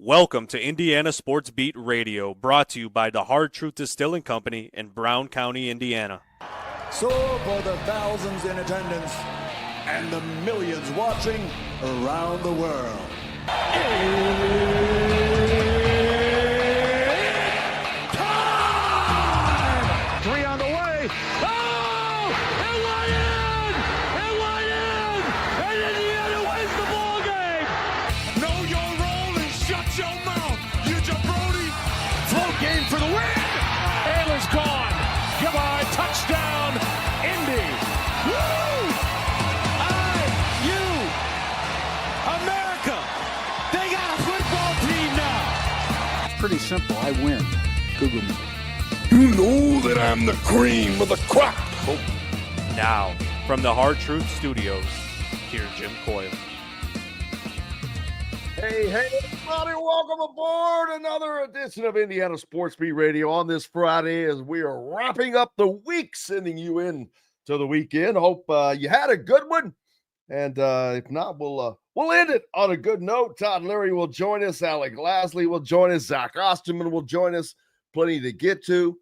Welcome to Indiana Sports Beat Radio, brought to you by the Hard Truth Distilling Company in Brown County, Indiana. So for the thousands in attendance and the millions watching around the world, it's time! 3 on the way. Oh! It went in! It went in! And Indiana wins the ball game! Know your role and shut your mouth, you jabroni! Float game for the win! Ayler's gone. Goodbye. Touchdown, Indy. Woo! IU America. They got a football team now. It's pretty simple. I win. Google me. You know that I'm the cream of the crop. Now, from the Hard Truth Studios, here's Jim Coyle. Hey, everybody, welcome aboard another edition of Indiana Sports Beat Radio on this Friday as we are wrapping up the week, sending you in to the weekend. Hope you had a good one, and if not, we'll end it on a good note. Todd, Leary will join us. Alec, Lasley will join us. Zach Osterman will join us. Plenty to get to.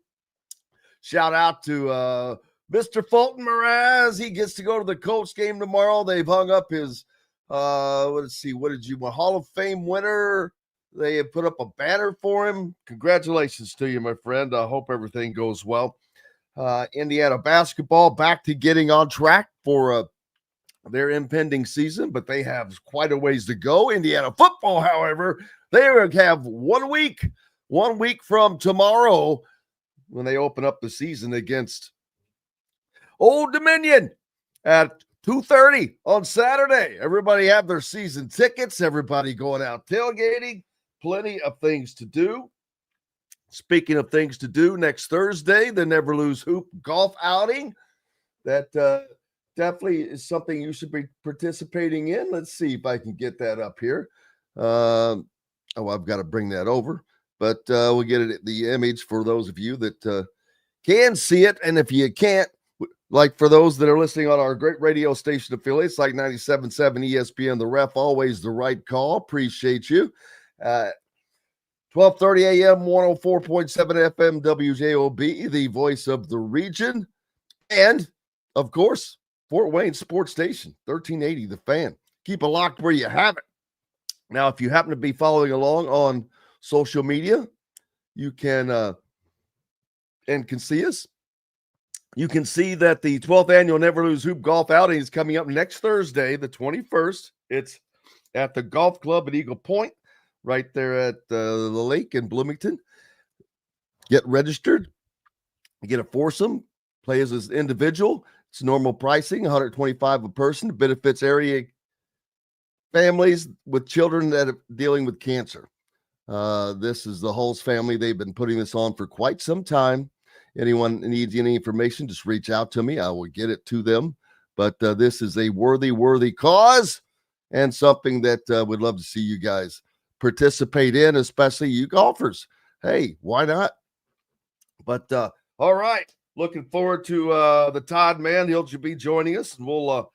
Shout out to Mr. Fulton Mraz. He gets to go to the Colts game tomorrow. They've hung up his let's see, what did you want? Hall of Fame winner. They have put up a banner for him. Congratulations to you, my friend. I hope everything goes well. Indiana basketball back to getting on track for their impending season, but they have quite a ways to go. Indiana football, however, they have 1 week from tomorrow when they open up the season against Old Dominion at 2:30 on Saturday. Everybody have their season tickets. Everybody going out tailgating. Plenty of things to do. Speaking of things to do, next Thursday, the Never Lose Hoop golf outing. That definitely is something you should be participating in. Let's see if I can get that up here. I've got to bring that over. But we'll get it the image for those of you that can see it. And if you can't, like for those that are listening on our great radio station affiliates like 97.7 ESPN, the Ref, always the right call. Appreciate you. 12:30 a.m., 104.7 FM, WJOB, the voice of the region. And, of course, Fort Wayne Sports Station, 1380, The Fan. Keep it locked where you have it. Now, if you happen to be following along on social media, you can and can see us. You can see that the 12th annual Never Lose Hoop golf outing is coming up next Thursday, the 21st. It's at the Golf Club at Eagle Point, right there at the lake in Bloomington. Get registered. Get a foursome. Play as an individual. It's normal pricing, $125 a person. It benefits area families with children that are dealing with cancer. This is the Hulse family. They've been putting this on for quite some time. Anyone needs any information, just reach out to me. I will get it to them. But this is a worthy cause and something that we'd love to see you guys participate in, especially you golfers. Hey, why not? But all right, looking forward to the Todd man. He'll be joining us, and we'll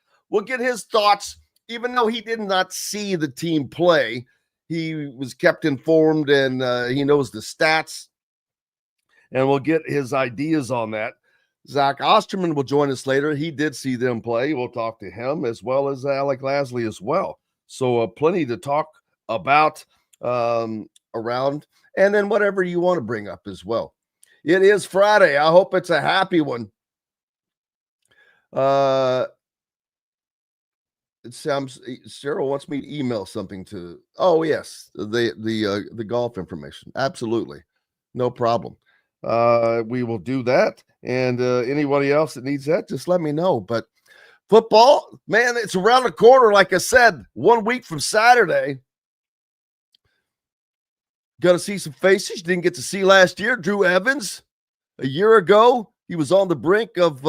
get his thoughts. Even though he did not see the team play, he was kept informed, and he knows the stats. And we'll get his ideas on that. Zach Osterman will join us later. He did see them play. We'll talk to him as well as Alec Lasley as well. So plenty to talk about around, and then whatever you want to bring up as well. It is Friday. I hope it's a happy one. It sounds Cheryl wants me to email something to. Oh yes, the golf information. Absolutely, no problem. We will do that. And anybody else that needs that, just let me know. But football, man, it's around the corner. Like I said, 1 week from Saturday. Got to see some faces you didn't get to see last year. Drew Evans, a year ago, he was on the brink of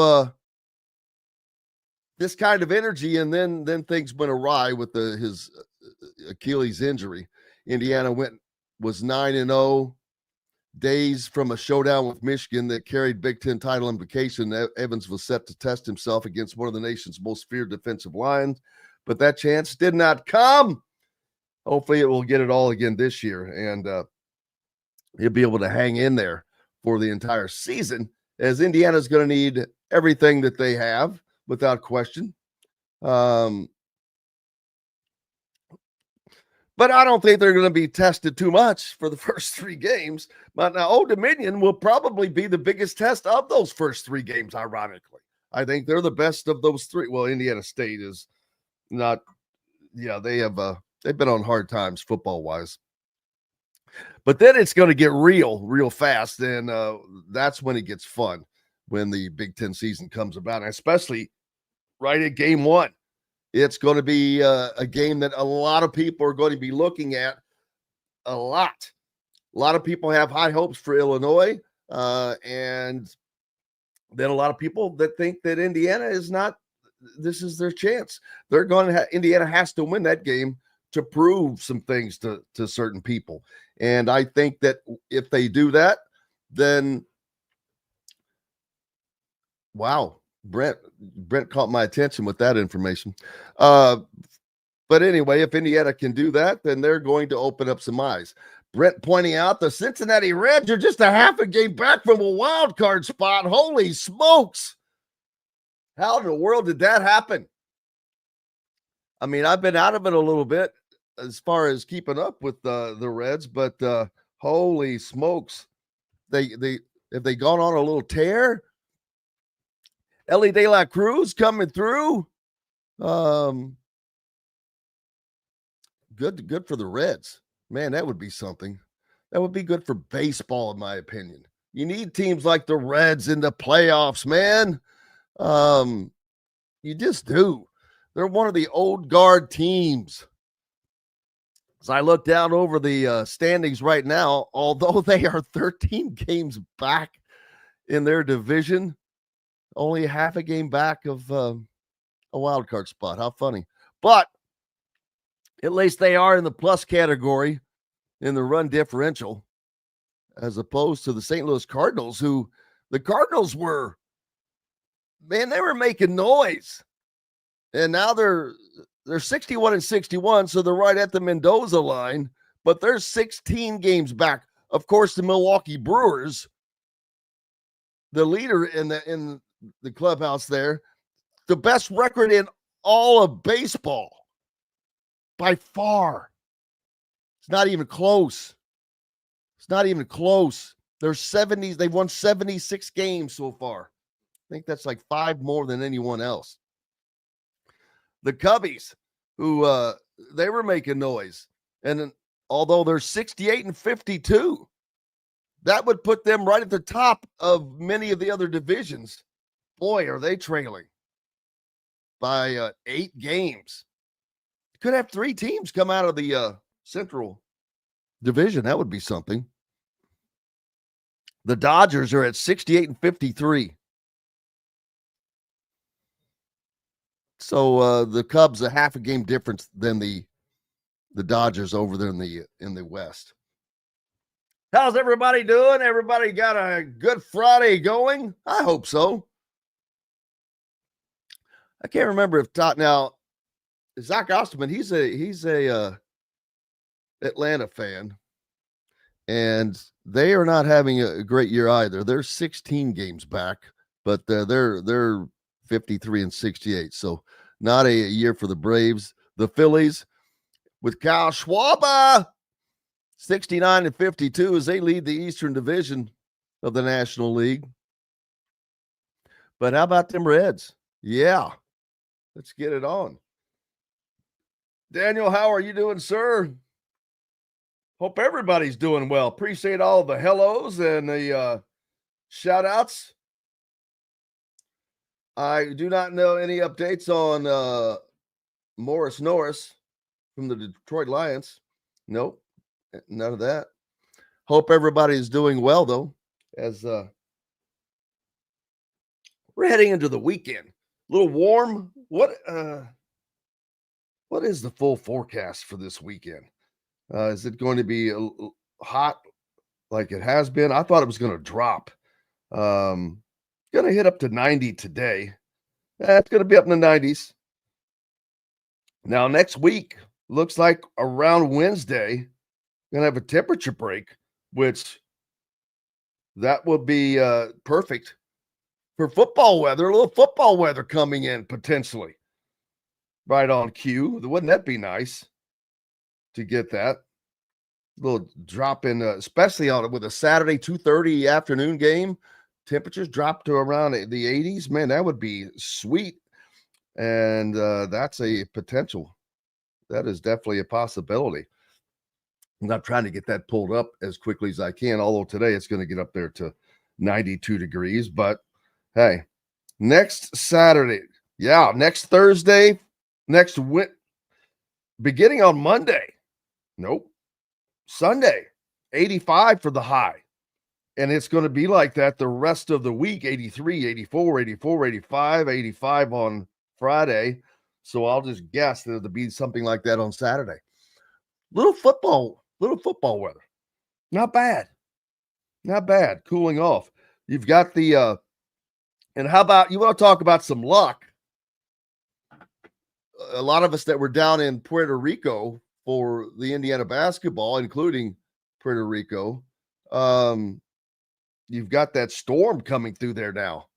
this kind of energy, and then things went awry with his Achilles injury. Indiana was 9-0. Days from a showdown with Michigan that carried Big Ten title implication. Evans was set to test himself against one of the nation's most feared defensive lines, but that chance did not come. Hopefully it will get it all again this year, and he'll be able to hang in there for the entire season, as Indiana's going to need everything that they have without question. But I don't think they're going to be tested too much for the first 3 games. But now Old Dominion will probably be the biggest test of those first 3 games, ironically. I think they're the best of those 3. Well, Indiana State is not, they've been on hard times football-wise. But then it's going to get real fast, and that's when it gets fun, when the Big Ten season comes about, and especially right at game 1. It's going to be a game that a lot of people are going to be looking at a lot. A lot of people have high hopes for Illinois, and then a lot of people that think that Indiana is not, this is their chance. They're going to Indiana has to win that game to prove some things to certain people. And I think that if they do that, then, wow. Brent caught my attention with that information. But anyway, if Indiana can do that, then they're going to open up some eyes. Brent pointing out the Cincinnati Reds are just a half a game back from a wild card spot. Holy smokes. How in the world did that happen? I mean, I've been out of it a little bit as far as keeping up with the Reds, but holy smokes. Have they gone on a little tear? Ellie De La Cruz coming through. Good for the Reds. Man, that would be something. That would be good for baseball, in my opinion. You need teams like the Reds in the playoffs, man. You just do. They're one of the old guard teams. As I look down over the standings right now, although they are 13 games back in their division, only half a game back of a wild card spot. How funny. But at least they are in the plus category in the run differential, as opposed to the St. Louis Cardinals, who the Cardinals were, man, they were making noise. And now they're 61-61, so they're right at the Mendoza line, but they're 16 games back. Of course, the Milwaukee Brewers, the leader in the clubhouse there, the best record in all of baseball by far. It's not even close. It's not even close. They're 70s. They've won 76 games so far. I think that's like 5 more than anyone else. The Cubbies, who they were making noise, and although they're 68-52, that would put them right at the top of many of the other divisions. Boy, are they trailing by 8 games. Could have 3 teams come out of the Central Division. That would be something. The Dodgers are at 68-53. So the Cubs a half a game difference than the Dodgers over there in the West. How's everybody doing? Everybody got a good Friday going? I hope so. I can't remember if Todd now Zach Osterman, he's a Atlanta fan, and they are not having a great year either. They're 16 games back, but they're 53-68. So not a year for the Braves. The Phillies with Kyle Schwarber, 69-52 as they lead the Eastern Division of the National League. But how about them Reds? Yeah, let's get it on. Daniel, how are you doing, sir? Hope everybody's doing well. Appreciate all the hellos and the shout outs. I do not know any updates on Morris Norris from the Detroit Lions. Nope, none of that. Hope everybody is doing well, though, as we're heading into the weekend. A little warm. What is the full forecast for this weekend? Is it going to be hot like it has been? I thought it was going to drop. Going to hit up to 90 today. It's going to be up in the 90s. Now, next week, looks like around Wednesday, gonna have a temperature break, which that would be perfect for football weather. A little football weather coming in potentially, right on cue. Wouldn't that be nice to get that little drop in, especially on with a Saturday 2:30 afternoon game? Temperatures drop to around the 80s. Man, that would be sweet, and that's a potential. That is definitely a possibility. I'm not trying to get that pulled up as quickly as I can, although today it's going to get up there to 92 degrees. But hey, next Saturday, next Thursday, beginning on Monday, Sunday, 85 for the high. And it's going to be like that the rest of the week, 83, 84, 84, 85, 85 on Friday. So I'll just guess that it'll be something like that on Saturday. Little football weather. Not bad. Cooling off. You've got the and how about, you want to talk about some luck? A lot of us that were down in Puerto Rico for the Indiana basketball, including Puerto Rico, you've got that storm coming through there now.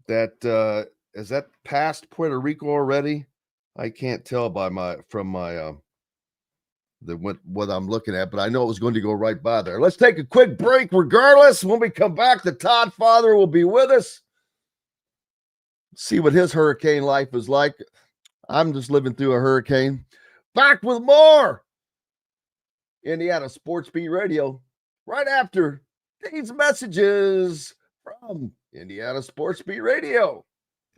That is that past Puerto Rico already? I can't tell what I'm looking at, but I know it was going to go right by there. Let's take a quick break regardless. When we come back, the Todd father will be with us. See what his hurricane life is like. I'm just living through a hurricane. Back with more Indiana Sports Beat Radio right after these messages from Indiana Sports Beat Radio.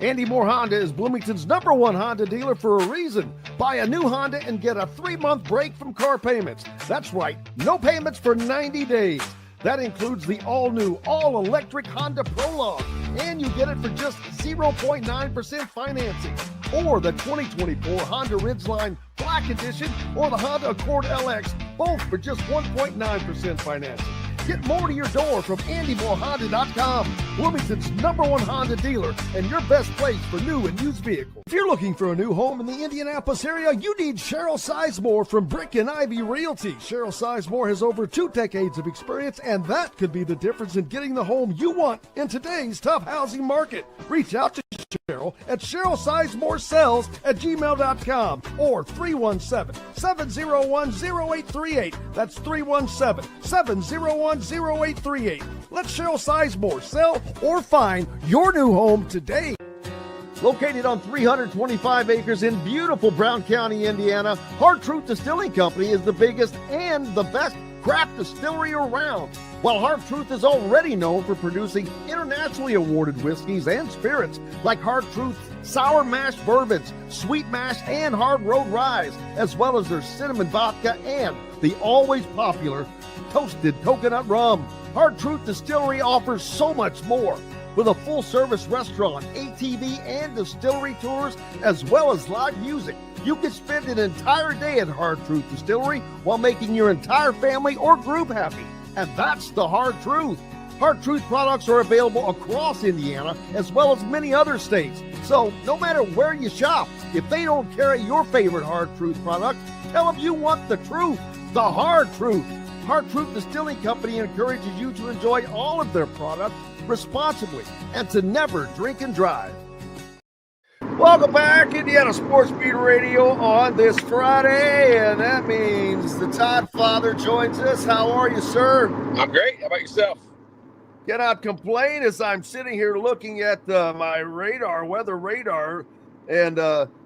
Andy Moore Honda is Bloomington's #1 Honda dealer for a reason. Buy a new Honda and get a 3-month break from car payments. That's right, no payments for 90 days. That includes the all-new, all-electric Honda Prologue, and you get it for just 0.9% financing. Or the 2024 Honda Ridgeline Black Edition or the Honda Accord LX, both for just 1.9% financing. Get more to your door from AndyMooreHonda.com, Bloomington's #1 Honda dealer and your best place for new and used vehicles. If you're looking for a new home in the Indianapolis area, you need Cheryl Sizemore from Brick and Ivy Realty. Cheryl Sizemore has over 2 decades of experience, and that could be the difference in getting the home you want in today's tough housing market. Reach out to Cheryl at CherylSizemooreSells@gmail.com or 317-701-0838. That's 317-701-0838. Let Cheryl Sizemore sell or find your new home today. Located on 325 acres in beautiful Brown County, Indiana, Hard Truth Distilling Company is the biggest and the best craft distillery around. While Hard Truth is already known for producing internationally awarded whiskeys and spirits like Hard Truth's sour mash bourbons, sweet mash, and hard road ryes, as well as their cinnamon vodka and the always popular toasted coconut rum. Hard Truth Distillery offers so much more. With a full-service restaurant, ATV, and distillery tours, as well as live music, you can spend an entire day at Hard Truth Distillery while making your entire family or group happy. And that's the Hard Truth. Hard Truth products are available across Indiana, as well as many other states. So no matter where you shop, if they don't carry your favorite Hard Truth product, tell them you want the truth, the Hard Truth. Hard Truth Distilling Company encourages you to enjoy all of their products responsibly and to never drink and drive. Welcome back, Indiana Sports Beat Radio on this Friday, and that means the Todd father joins us. How are you, sir? I'm great. How about yourself? Cannot complain as I'm sitting here looking at my weather radar, and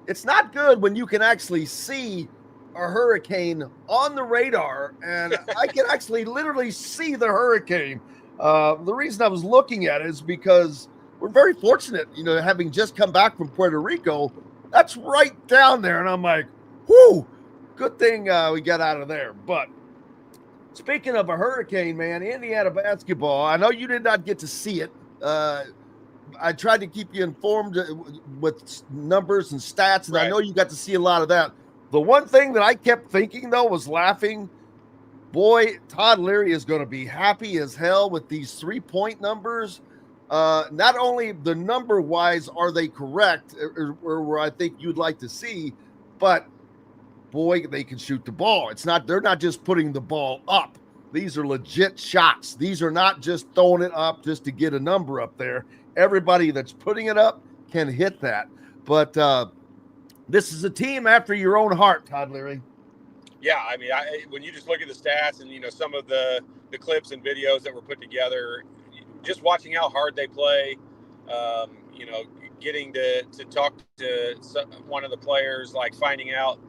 it's not good when you can actually see a hurricane on the radar, and I can actually literally see the hurricane. The reason I was looking at it is because we're very fortunate, having just come back from Puerto Rico. That's right down there, and I'm like, whoo, good thing we got out of there. But speaking of a hurricane, man, Indiana basketball, I know you did not get to see it. I tried to keep you informed with numbers and stats, and right. I know you got to see a lot of that. The one thing that I kept thinking, though, was laughing. Boy, Todd Leary is going to be happy as hell with these 3-point numbers. Not only the number-wise are they correct, or where I think you'd like to see, but boy, they can shoot the ball. They're not just putting the ball up. These are legit shots. These are not just throwing it up just to get a number up there. Everybody that's putting it up can hit that. But this is a team after your own heart, Todd Leary. Yeah, I mean, when you just look at the stats and, some of the clips and videos that were put together, just watching how hard they play, getting to talk to one of the players, like finding out,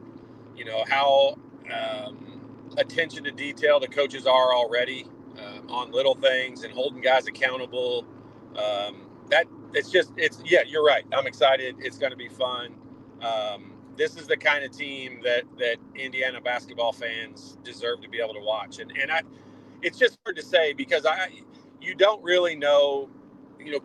how attention to detail the coaches are already on little things and holding guys accountable. You're right. I'm excited. It's going to be fun. This is the kind of team that Indiana basketball fans deserve to be able to watch. And it's just hard to say because you don't really know,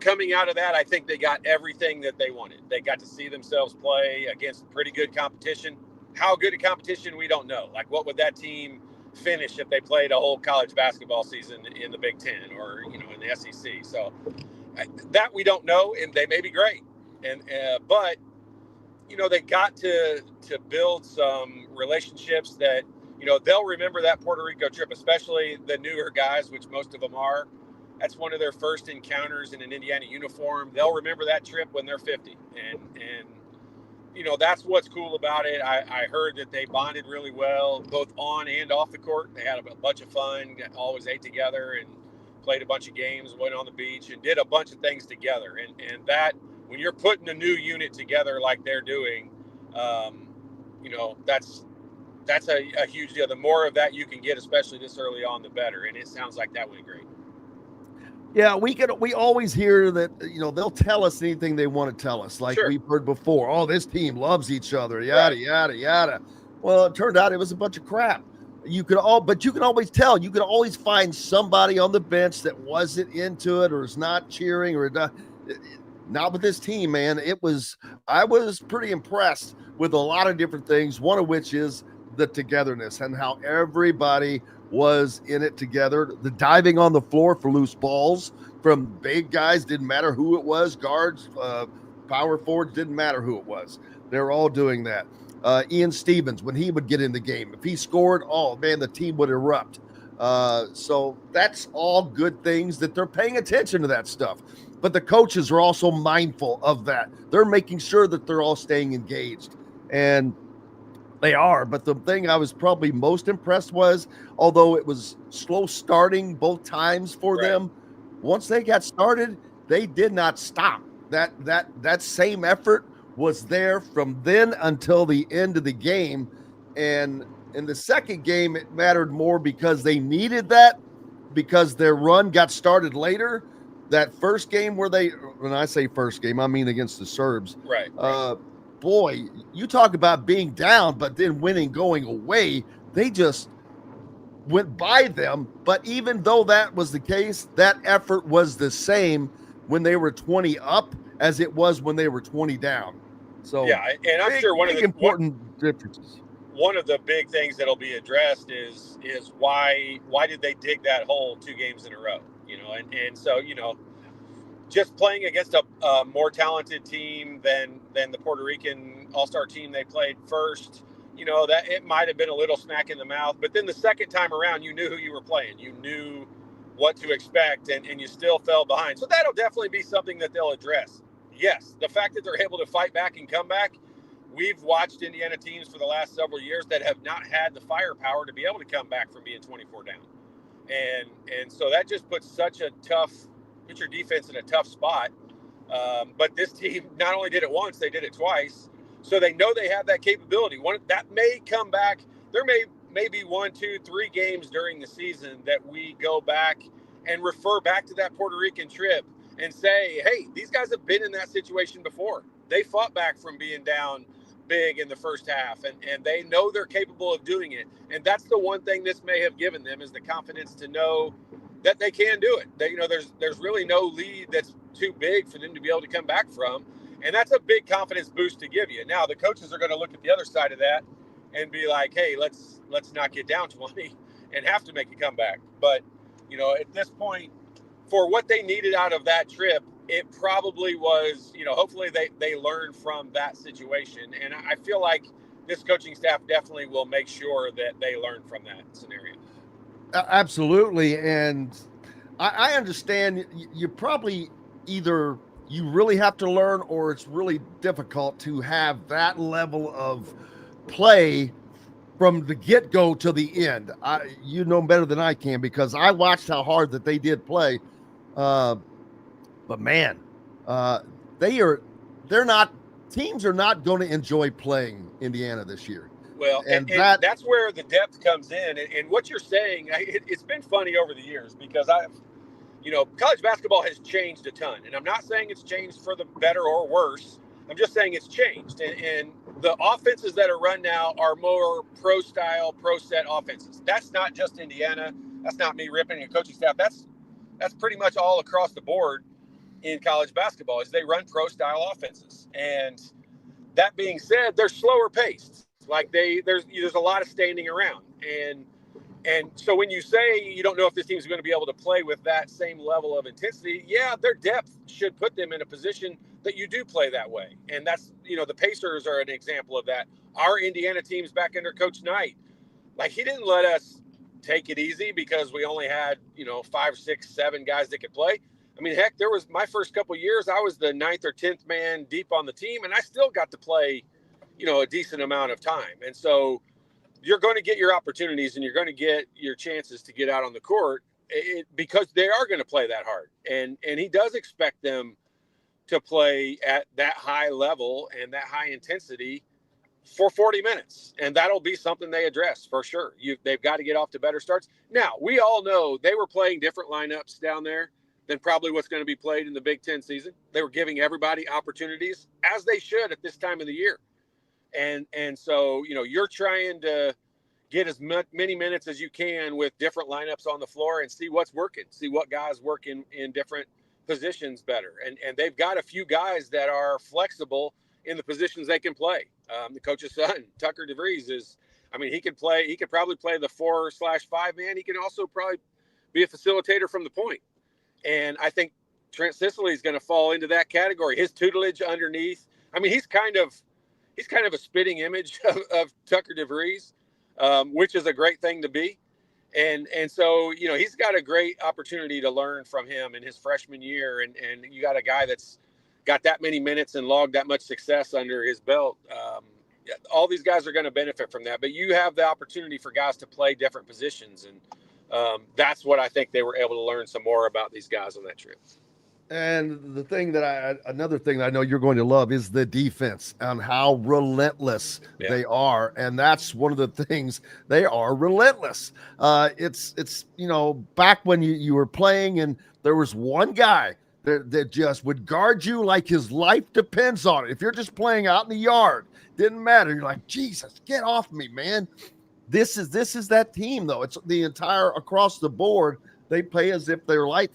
coming out of that, I think they got everything that they wanted. They got to see themselves play against pretty good competition. How good a competition, we don't know. Like, what would that team finish if they played a whole college basketball season in the Big Ten or, in the SEC? So that we don't know, and they may be great. But they got to build some relationships that, they'll remember that Puerto Rico trip, especially the newer guys, which most of them are. That's one of their first encounters in an Indiana uniform. They'll remember that trip when they're 50. And that's what's cool about it. I heard that they bonded really well, both on and off the court. They had a bunch of fun, always ate together and played a bunch of games, went on the beach and did a bunch of things together. And that, when you're putting a new unit together like they're doing, that's a huge deal. The more of that you can get, especially this early on, the better. And it sounds like that went great. Yeah, we always hear that, they'll tell us anything they want to tell us. Like Sure. We've heard before, oh, this team loves each other, yada, yada, yada. Well, it turned out it was a bunch of crap. But you can always tell. You can always find somebody on the bench that wasn't into it or is not cheering or not with this team, man. I was pretty impressed with a lot of different things, one of which is the togetherness and how everybody was in it together. The diving on the floor for loose balls from big guys, didn't matter who it was, guards, power forwards, didn't matter who it was. They're all doing that. Ian Stevens, when he would get in the game, if he scored, oh man, the team would erupt. So that's all good things that they're paying attention to that stuff. But the coaches are also mindful of that. They're making sure that they're all staying engaged. And they are, but the thing I was probably most impressed was, although it was slow starting both times for them, once they got started, they did not stop. That same effort was there from then until the end of the game. And in the second game, it mattered more because they needed that, because their run got started later. That first game when I say first game, I mean against the Serbs. Right. Boy, you talk about being down, but then winning going away, they just went by them. But even though that was the case, that effort was the same when they were 20 up as it was when they were 20 down. So yeah, and I'm sure one of the important differences. One of the big things that'll be addressed is why did they dig that hole 2 games in a row? And so just playing against a more talented team than the Puerto Rican All-Star team they played first, that it might have been a little smack in the mouth. But then the second time around, you knew who you were playing. You knew what to expect, and you still fell behind. So that'll definitely be something that they'll address. Yes, the fact that they're able to fight back and come back, we've watched Indiana teams for the last several years that have not had the firepower to be able to come back from being 24 down. And so that just puts your defense in a tough spot. But this team not only did it once, they did it twice. So they know they have that capability. That may come back. There may be 1, 2, 3 games during the season that we go back and refer back to that Puerto Rican trip and say, hey, these guys have been in that situation before. They fought back from being down big in the first half, and they know they're capable of doing it. And that's the one thing this may have given them, is the confidence to know that they can do it. There's really no lead that's too big for them to be able to come back from. And that's a big confidence boost to give you. Now the coaches are going to look at the other side of that and be like, hey, let's not get down 20 and have to make a comeback. But, at this point, for what they needed out of that trip, it probably was, hopefully they learned from that situation. And I feel like this coaching staff definitely will make sure that they learn from that scenario. Absolutely. And I understand you probably either you really have to learn or it's really difficult to have that level of play from the get-go to the end. You know better than I can because I watched how hard that they did play. But man, teams are not going to enjoy playing Indiana this year. Well, and that's where the depth comes in. And what you're saying, it's been funny over the years because college basketball has changed a ton. And I'm not saying it's changed for the better or worse. I'm just saying it's changed. And the offenses that are run now are more pro-style, pro-set offenses. That's not just Indiana. That's not me ripping the coaching staff. That's pretty much all across the board in college basketball is they run pro-style offenses. And that being said, they're slower paced. Like there's a lot of standing around. And so when you say you don't know if this team's going to be able to play with that same level of intensity, yeah, their depth should put them in a position that you do play that way. And that's, the Pacers are an example of that. Our Indiana teams back under Coach Knight, like he didn't let us take it easy because we only had, 5, 6, 7 guys that could play. I mean, heck, there was my first couple of years, I was the 9th or 10th man deep on the team, and I still got to play, a decent amount of time. And so you're going to get your opportunities and you're going to get your chances to get out on the court because they are going to play that hard. And he does expect them to play at that high level and that high intensity for 40 minutes. And that'll be something they address for sure. They've got to get off to better starts. Now, we all know they were playing different lineups down there than probably what's going to be played in the Big Ten season. They were giving everybody opportunities as they should at this time of the year. And so, you're trying to get as many minutes as you can with different lineups on the floor and see what's working, see what guys work in different positions better. And they've got a few guys that are flexible in the positions they can play. The coach's son, Tucker DeVries, he could probably play the 4/5 man. He can also probably be a facilitator from the point. And I think Trent Sicily is going to fall into that category. His tutelage underneath, he's kind of a spitting image of Tucker DeVries, which is a great thing to be. And so, he's got a great opportunity to learn from him in his freshman year. And you got a guy that's got that many minutes and logged that much success under his belt. All these guys are going to benefit from that. But you have the opportunity for guys to play different positions. And that's what I think they were able to learn some more about these guys on that trip. And another thing that I know you're going to love is the defense and how relentless they are. And that's one of the things, they are relentless. It's back when you were playing and there was one guy that just would guard you like his life depends on it. If you're just playing out in the yard, didn't matter. You're like, Jesus, get off me, man. This is that team though. It's the entire across the board. They play as if their life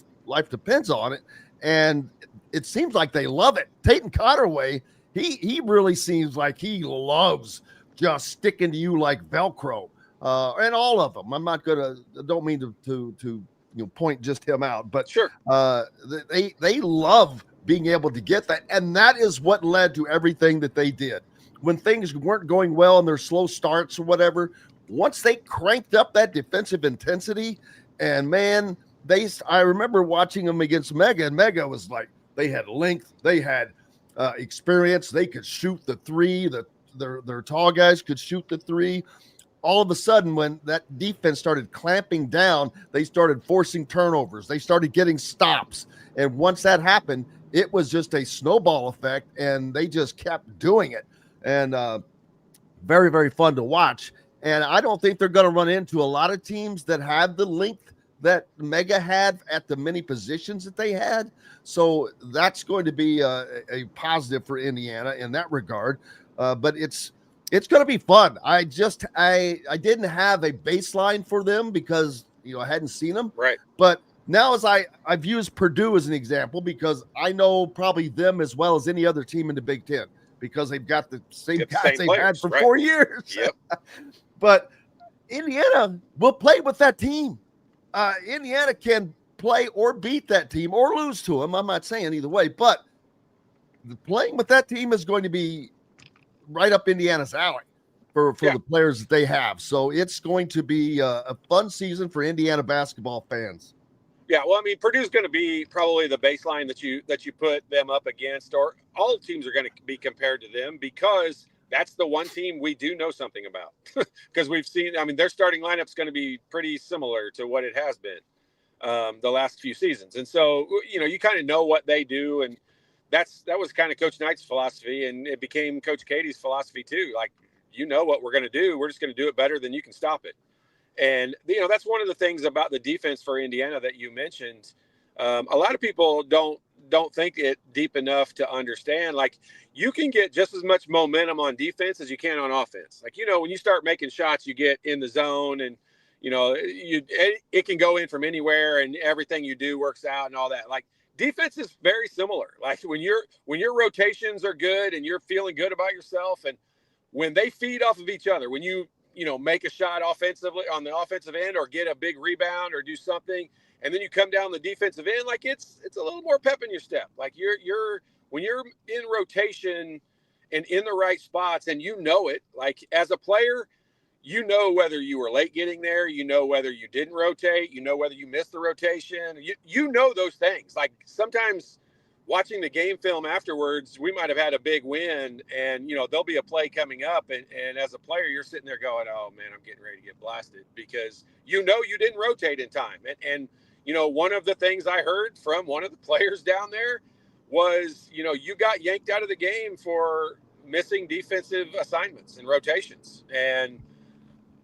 depends on it. And it seems like they love it. Tayton Connerway, he really seems like he loves just sticking to you like Velcro. And all of them. I'm not don't mean to point just him out, but sure. They love being able to get that, and that is what led to everything that they did. When things weren't going well and their slow starts or whatever, once they cranked up that defensive intensity, and man. I remember watching them against Mega, and Mega was like, they had length, they had experience, they could shoot the three, their tall guys could shoot the three. All of a sudden, when that defense started clamping down, they started forcing turnovers, they started getting stops. And once that happened, it was just a snowball effect, and they just kept doing it. And very, very fun to watch. And I don't think they're going to run into a lot of teams that have the length that Mega had at the many positions that they had. So that's going to be a positive for Indiana in that regard. But it's going to be fun. I didn't have a baseline for them because, I hadn't seen them. Right. But now as I've used Purdue as an example because I know probably them as well as any other team in the Big Ten because they've got the same guys they've had for 4 years. Yep. But Indiana will play with that team. Indiana can play or beat that team or lose to them. I'm not saying either way, but playing with that team is going to be right up Indiana's alley. for the players that they have. So it's going to be a fun season for Indiana basketball fans. Yeah, well, I mean, Purdue's going to be probably the baseline that you put them up against, or all teams are going to be compared to them, because that's the one team we do know something about. Because we've seen, I mean, their starting lineup's going to be pretty similar to what it has been the last few seasons. And so, you kind of know what they do, and that was kind of Coach Knight's philosophy, and it became Coach Katie's philosophy too. Like, what we're going to do. We're just going to do it better than you can stop it. And, that's one of the things about the defense for Indiana that you mentioned. A lot of people don't think it deep enough to understand. Like, you can get just as much momentum on defense as you can on offense. Like, when you start making shots, you get in the zone, and, it can go in from anywhere, and everything you do works out and all that. Like, defense is very similar. Like, when your rotations are good and you're feeling good about yourself, and when they feed off of each other, when you make a shot offensively on the offensive end, or get a big rebound or do something, and then you come down the defensive end, like it's a little more pep in your step. Like, when you're in rotation and in the right spots, and it, like, as a player, whether you were late getting there, whether you didn't rotate, whether you missed the rotation, those things. Like, sometimes watching the game film afterwards, we might have had a big win, and, there'll be a play coming up. And as a player, you're sitting there going, oh man, I'm getting ready to get blasted, because, you didn't rotate in time. And one of the things I heard from one of the players down there was, you got yanked out of the game for missing defensive assignments and rotations. And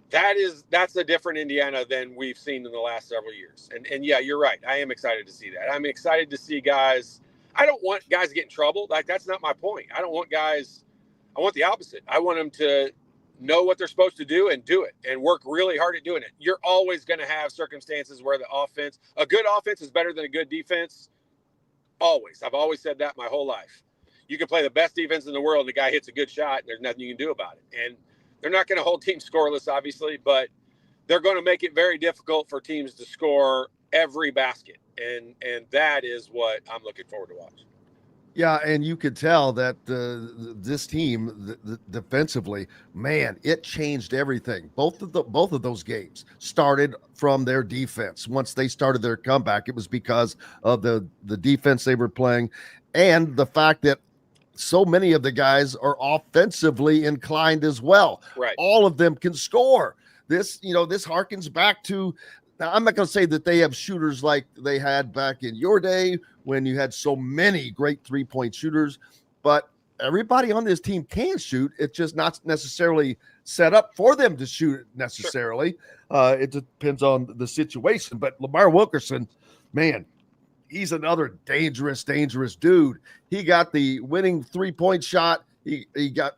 that's a different Indiana than we've seen in the last several years. And yeah, you're right. I am excited to see that. I'm excited to see guys. I don't want guys to get in trouble. Like, that's not my point. I want the opposite. I want them to know what they're supposed to do and do it, and work really hard at doing it. You're always going to have circumstances where a good offense is better than a good defense. Always. I've always said that my whole life. You can play the best defense in the world, and the guy hits a good shot, and there's nothing you can do about it. And they're not going to hold teams scoreless, obviously, but they're going to make it very difficult for teams to score every basket. And that is what I'm looking forward to watch. Yeah, and you could tell that this team defensively, man, it changed everything. Both of those games started from their defense. Once they started their comeback, it was because of the defense they were playing, and the fact that so many of the guys are offensively inclined as well. Right. All of them can score. This harkens back to, now I'm not going to say that they have shooters like they had back in your day when you had so many great 3-point shooters, but everybody on this team can shoot. It's just not necessarily set up for them to shoot it necessarily. Sure. It depends on the situation, but Lamar Wilkerson, man, he's another dangerous dude. He got the winning 3-point shot. He got,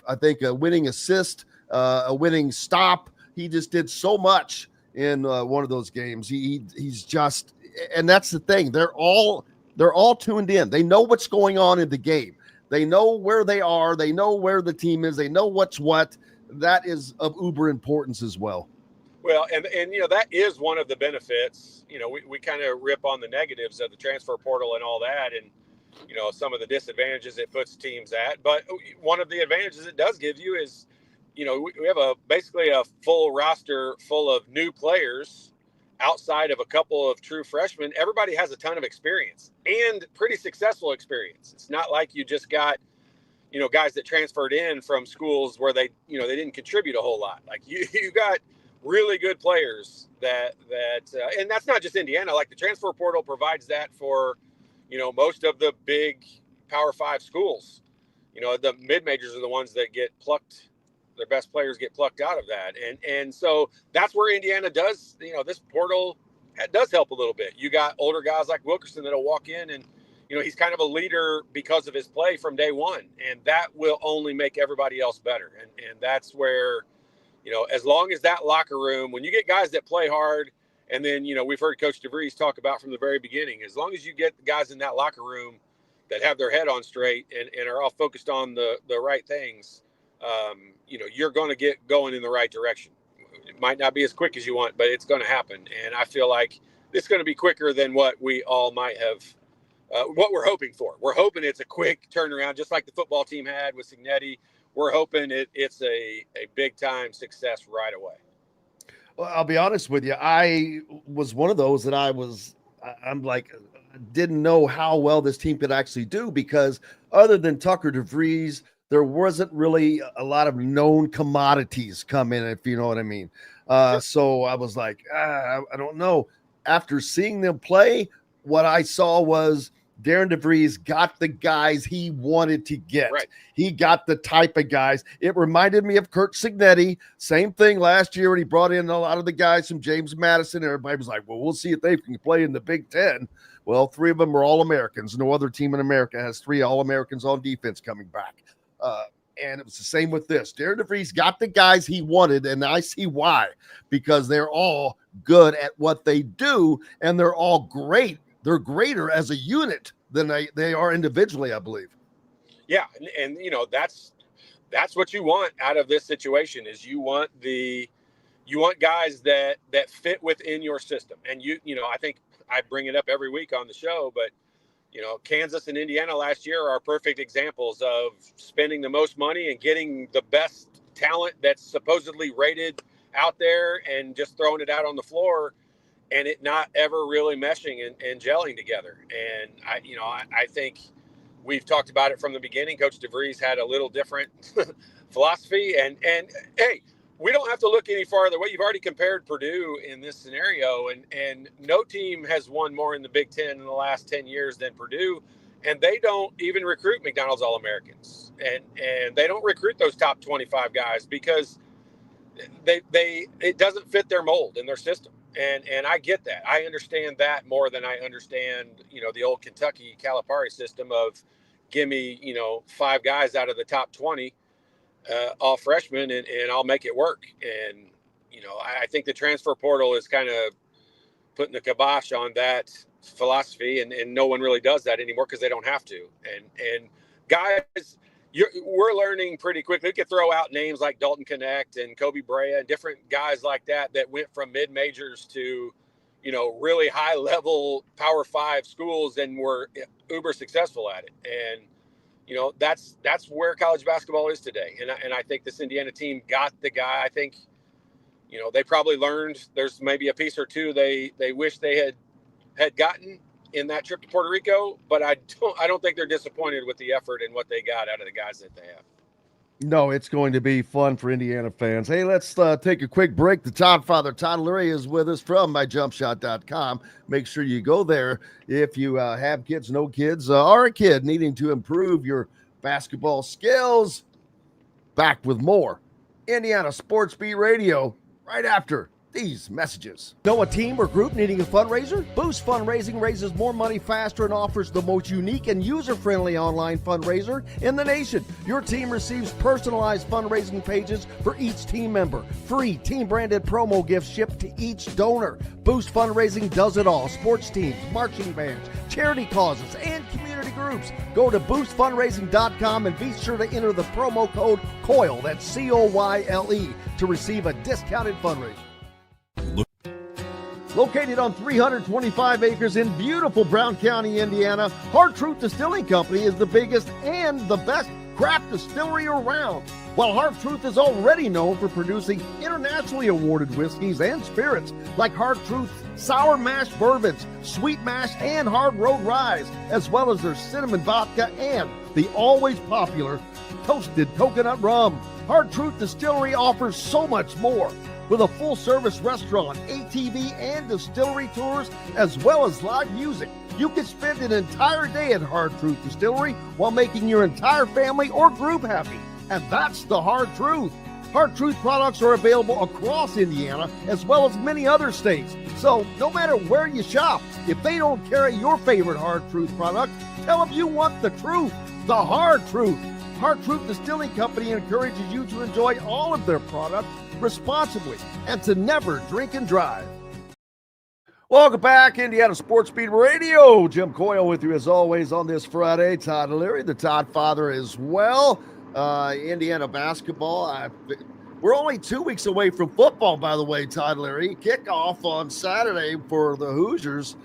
I think, a winning assist, a winning stop. He just did so much in one of those games. He's just, and that's the thing. They're all tuned in. They know what's going on in the game. They know where they are. They know where the team is. They know what's what. That is of uber importance as well. Well, and that is one of the benefits. We kind of rip on the negatives of the transfer portal and all that, and some of the disadvantages it puts teams at. But one of the advantages it does give you is, we have basically a full roster full of new players outside of a couple of true freshmen. Everybody has a ton of experience and pretty successful experience. It's not like you just got, guys that transferred in from schools where they didn't contribute a whole lot. Like you got really good players that and that's not just Indiana. Like, the transfer portal provides that for, most of the big Power 5 schools. The mid-majors are the ones that get plucked. Their best players get plucked out of that. And so that's where Indiana does, this portal does help a little bit. You got older guys like Wilkerson that'll walk in, and, he's kind of a leader because of his play from day one. And that will only make everybody else better. And that's where, as long as that locker room, when you get guys that play hard, and then, we've heard Coach DeVries talk about from the very beginning, as long as you get the guys in that locker room that have their head on straight and are all focused on the right things, you're going to get going in the right direction. It might not be as quick as you want, but it's going to happen. And I feel like it's going to be quicker than what we all might have, what we're hoping for. We're hoping it's a quick turnaround, just like the football team had with Signetti. we're hoping it's a big time success right away. Well, I'll be honest with you. I was one of those that I'm like, didn't know how well this team could actually do, because other than Tucker DeVries, there wasn't really a lot of known commodities come in, if you know what I mean. So I was like, I don't know. After seeing them play, what I saw was Darren DeVries got the guys he wanted to get. Right. He got the type of guys. It reminded me of Kurt Cignetti. Same thing last year when he brought in a lot of the guys from James Madison. Everybody was like, well, we'll see if they can play in the Big Ten. Well, 3 of them are All-Americans. No other team in America has 3 All-Americans on defense coming back. And it was the same with this. Darren DeVries got the guys he wanted, and I see why, because they're all good at what they do, and they're all great. They're greater as a unit than they are individually, I believe. Yeah, and that's what you want out of this situation is you want guys that fit within your system. And I think I bring it up every week on the show, but Kansas and Indiana last year are perfect examples of spending the most money and getting the best talent that's supposedly rated out there and just throwing it out on the floor and it not ever really meshing and gelling together. And I think we've talked about it from the beginning. Coach DeVries had a little different philosophy and hey, we don't have to look any farther away. You've already compared Purdue in this scenario, and no team has won more in the Big Ten in the last 10 years than Purdue, and they don't even recruit McDonald's All-Americans, and they don't recruit those top 25 guys because it doesn't fit their mold in their system, and I get that. I understand that more than I understand the old Kentucky Calipari system of give me 5 guys out of the top 20. All freshmen and I'll make it work. And, I think the transfer portal is kind of putting the kibosh on that philosophy and no one really does that anymore because they don't have to. And guys, we're learning pretty quickly. We could throw out names like Dalton Connect and Kobe Brea and different guys like that went from mid-majors to, really high level Power 5 schools and were uber successful at it. And, that's where college basketball is today. And I think this Indiana team got the guy. I think, they probably learned there's maybe a piece or two they wish they had gotten in that trip to Puerto Rico, but I don't think they're disappointed with the effort and what they got out of the guys that they have. No, it's going to be fun for Indiana fans. Hey, let's take a quick break. The Todd father, Todd Leary, is with us from myjumpshot.com. Make sure you go there if you have kids, no kids, or a kid needing to improve your basketball skills. Back with more Indiana Sports Beat Radio right after these messages. Know a team or group needing a fundraiser? Boost Fundraising raises more money faster and offers the most unique and user-friendly online fundraiser in the nation. Your team receives personalized fundraising pages for each team member. Free team-branded promo gifts shipped to each donor. Boost Fundraising does it all. Sports teams, marching bands, charity causes, and community groups. Go to boostfundraising.com and be sure to enter the promo code COYLE, that's COYLE, to receive a discounted fundraiser. Located on 325 acres in beautiful Brown County, Indiana, Hard Truth Distilling Company is the biggest and the best craft distillery around. While Hard Truth is already known for producing internationally awarded whiskeys and spirits like Hard Truth Sour Mash Bourbons, Sweet Mash, and Hard Road Ryes, as well as their cinnamon vodka and the always popular Toasted Coconut Rum. Hard Truth Distillery offers so much more. With a full-service restaurant, ATV, and distillery tours, as well as live music, you can spend an entire day at Hard Truth Distillery while making your entire family or group happy. And that's the Hard Truth. Hard Truth products are available across Indiana, as well as many other states. So no matter where you shop, if they don't carry your favorite Hard Truth product, tell them you want the truth, the Hard Truth. Hard Truth Distilling Company encourages you to enjoy all of their products responsibly and to never drink and drive. Welcome back, Indiana Sports Beat Radio. Jim Coyle with you as always on this Friday. Todd Leary, the Todd father as well. Indiana basketball. We're only 2 weeks away from football, by the way, Todd Leary. Kickoff on Saturday for the Hoosiers.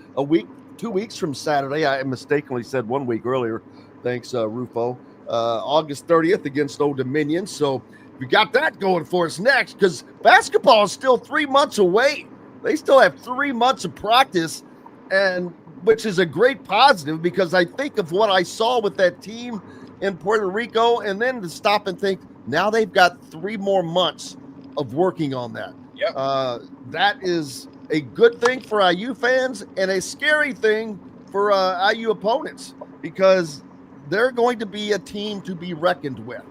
2 weeks from Saturday. I mistakenly said 1 week earlier. Thanks, Rufo. August 30th against Old Dominion. So we got that going for us next, because basketball is still 3 months away. They still have 3 months of practice, and which is a great positive, because I think of what I saw with that team in Puerto Rico, and then to stop and think, now they've got 3 more months of working on that. Yeah. That is a good thing for IU fans and a scary thing for IU opponents, because they're going to be a team to be reckoned with.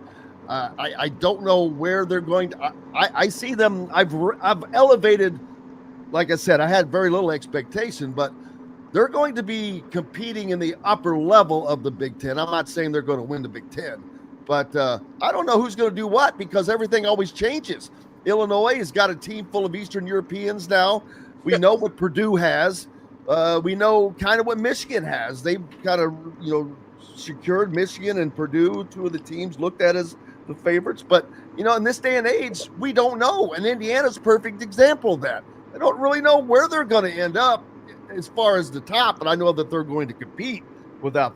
I don't know where they're going to. I see them. I've elevated. Like I said, I had very little expectation, but they're going to be competing in the upper level of the Big Ten. I'm not saying they're going to win the Big Ten, but I don't know who's going to do what, because everything always changes. Illinois has got a team full of Eastern Europeans now. We know what Purdue has. We know kind of what Michigan has. They've kind of, secured Michigan and Purdue, 2 of the teams looked at as the favorites. But, in this day and age, we don't know. And Indiana's a perfect example of that. I don't really know where they're going to end up as far as the top, but I know that they're going to compete without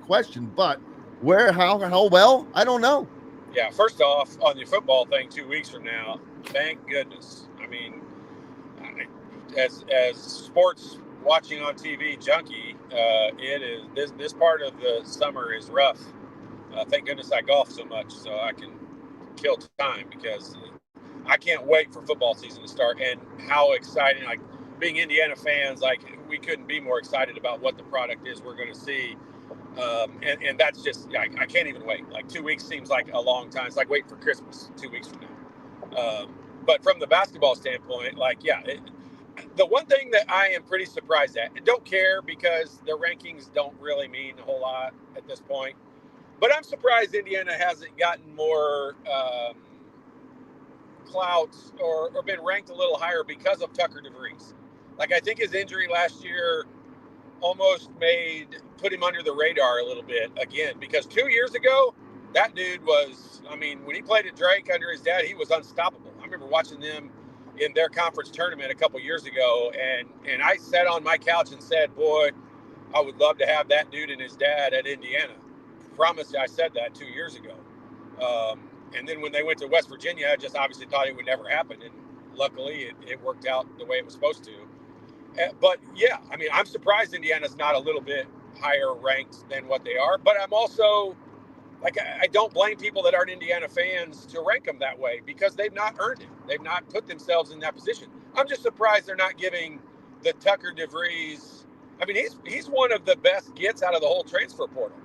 question. But where, how well, I don't know. Yeah, first off, on the football thing 2 weeks from now, thank goodness. I mean, as sports watching on TV junkie, it is this part of the summer is rough. Thank goodness I golf so much, so I can kill time, because I can't wait for football season to start. And how exciting, like, being Indiana fans, like, we couldn't be more excited about what the product is we're going to see. And that's just, I can't even wait. Like, 2 weeks seems like a long time. It's like waiting for Christmas 2 weeks from now. But from the basketball standpoint, the one thing that I am pretty surprised at, and don't care because the rankings don't really mean a whole lot at this point, but I'm surprised Indiana hasn't gotten more clout or been ranked a little higher because of Tucker DeVries. Like, I think his injury last year almost put him under the radar a little bit again, because 2 years ago, that dude was, when he played at Drake under his dad, he was unstoppable. I remember watching them in their conference tournament a couple years ago, and I sat on my couch and said, boy, I would love to have that dude and his dad at Indiana. Promise you, I said that 2 years ago. And then when they went to West Virginia, I just obviously thought it would never happen, and luckily it worked out the way it was supposed to. But yeah, I'm surprised Indiana's not a little bit higher ranked than what they are, but I'm also, I don't blame people that aren't Indiana fans to rank them that way, because they've not earned it. They've not put themselves in that position. I'm just surprised they're not giving the Tucker DeVries. He's one of the best gets out of the whole transfer portal.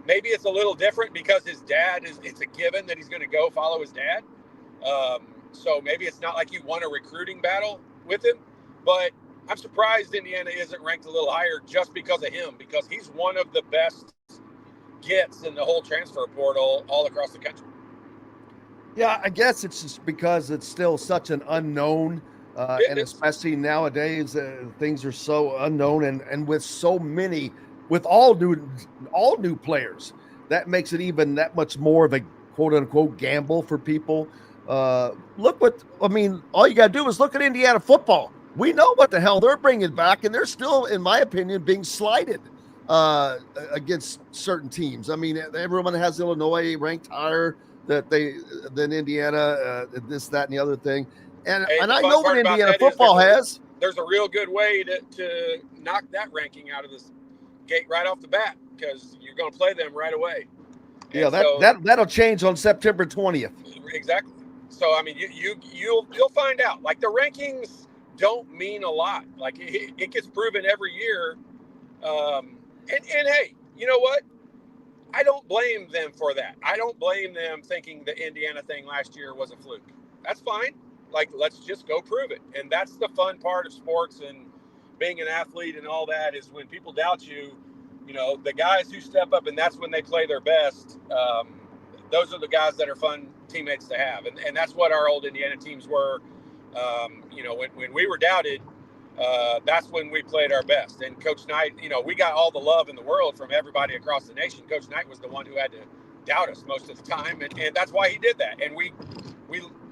Maybe it's a little different because his dad it's a given that he's going to go follow his dad. So maybe it's not like you won a recruiting battle with him, but I'm surprised Indiana isn't ranked a little higher just because of him, because he's one of the best gets in the whole transfer portal all across the country. Yeah, I guess it's just because it's still such an unknown, and especially nowadays, things are so unknown, and with so many, with all new players, that makes it even that much more of a quote unquote gamble for people. All you got to do is look at Indiana football. We know what the hell they're bringing back, and they're still, in my opinion, being slighted against certain teams. Everyone has Illinois ranked higher than Indiana, this, that, and the other thing. And I know what Indiana football has. There's a real good way to knock that ranking out of this gate right off the bat, because you're going to play them right away. Yeah, that'll change on September 20th. Exactly. So you'll find out. Like, the rankings don't mean a lot. Like, it gets proven every year. And hey, you know what? I don't blame them for that. I don't blame them thinking the Indiana thing last year was a fluke. That's fine. Like, let's just go prove it. And that's the fun part of sports and being an athlete and all that, is when people doubt you, the guys who step up, and that's when they play their best. Those are the guys that are fun teammates to have. And that's what our old Indiana teams were. When we were doubted, that's when we played our best. And Coach Knight, we got all the love in the world from everybody across the nation. Coach Knight was the one who had to doubt us most of the time, and that's why he did that. And we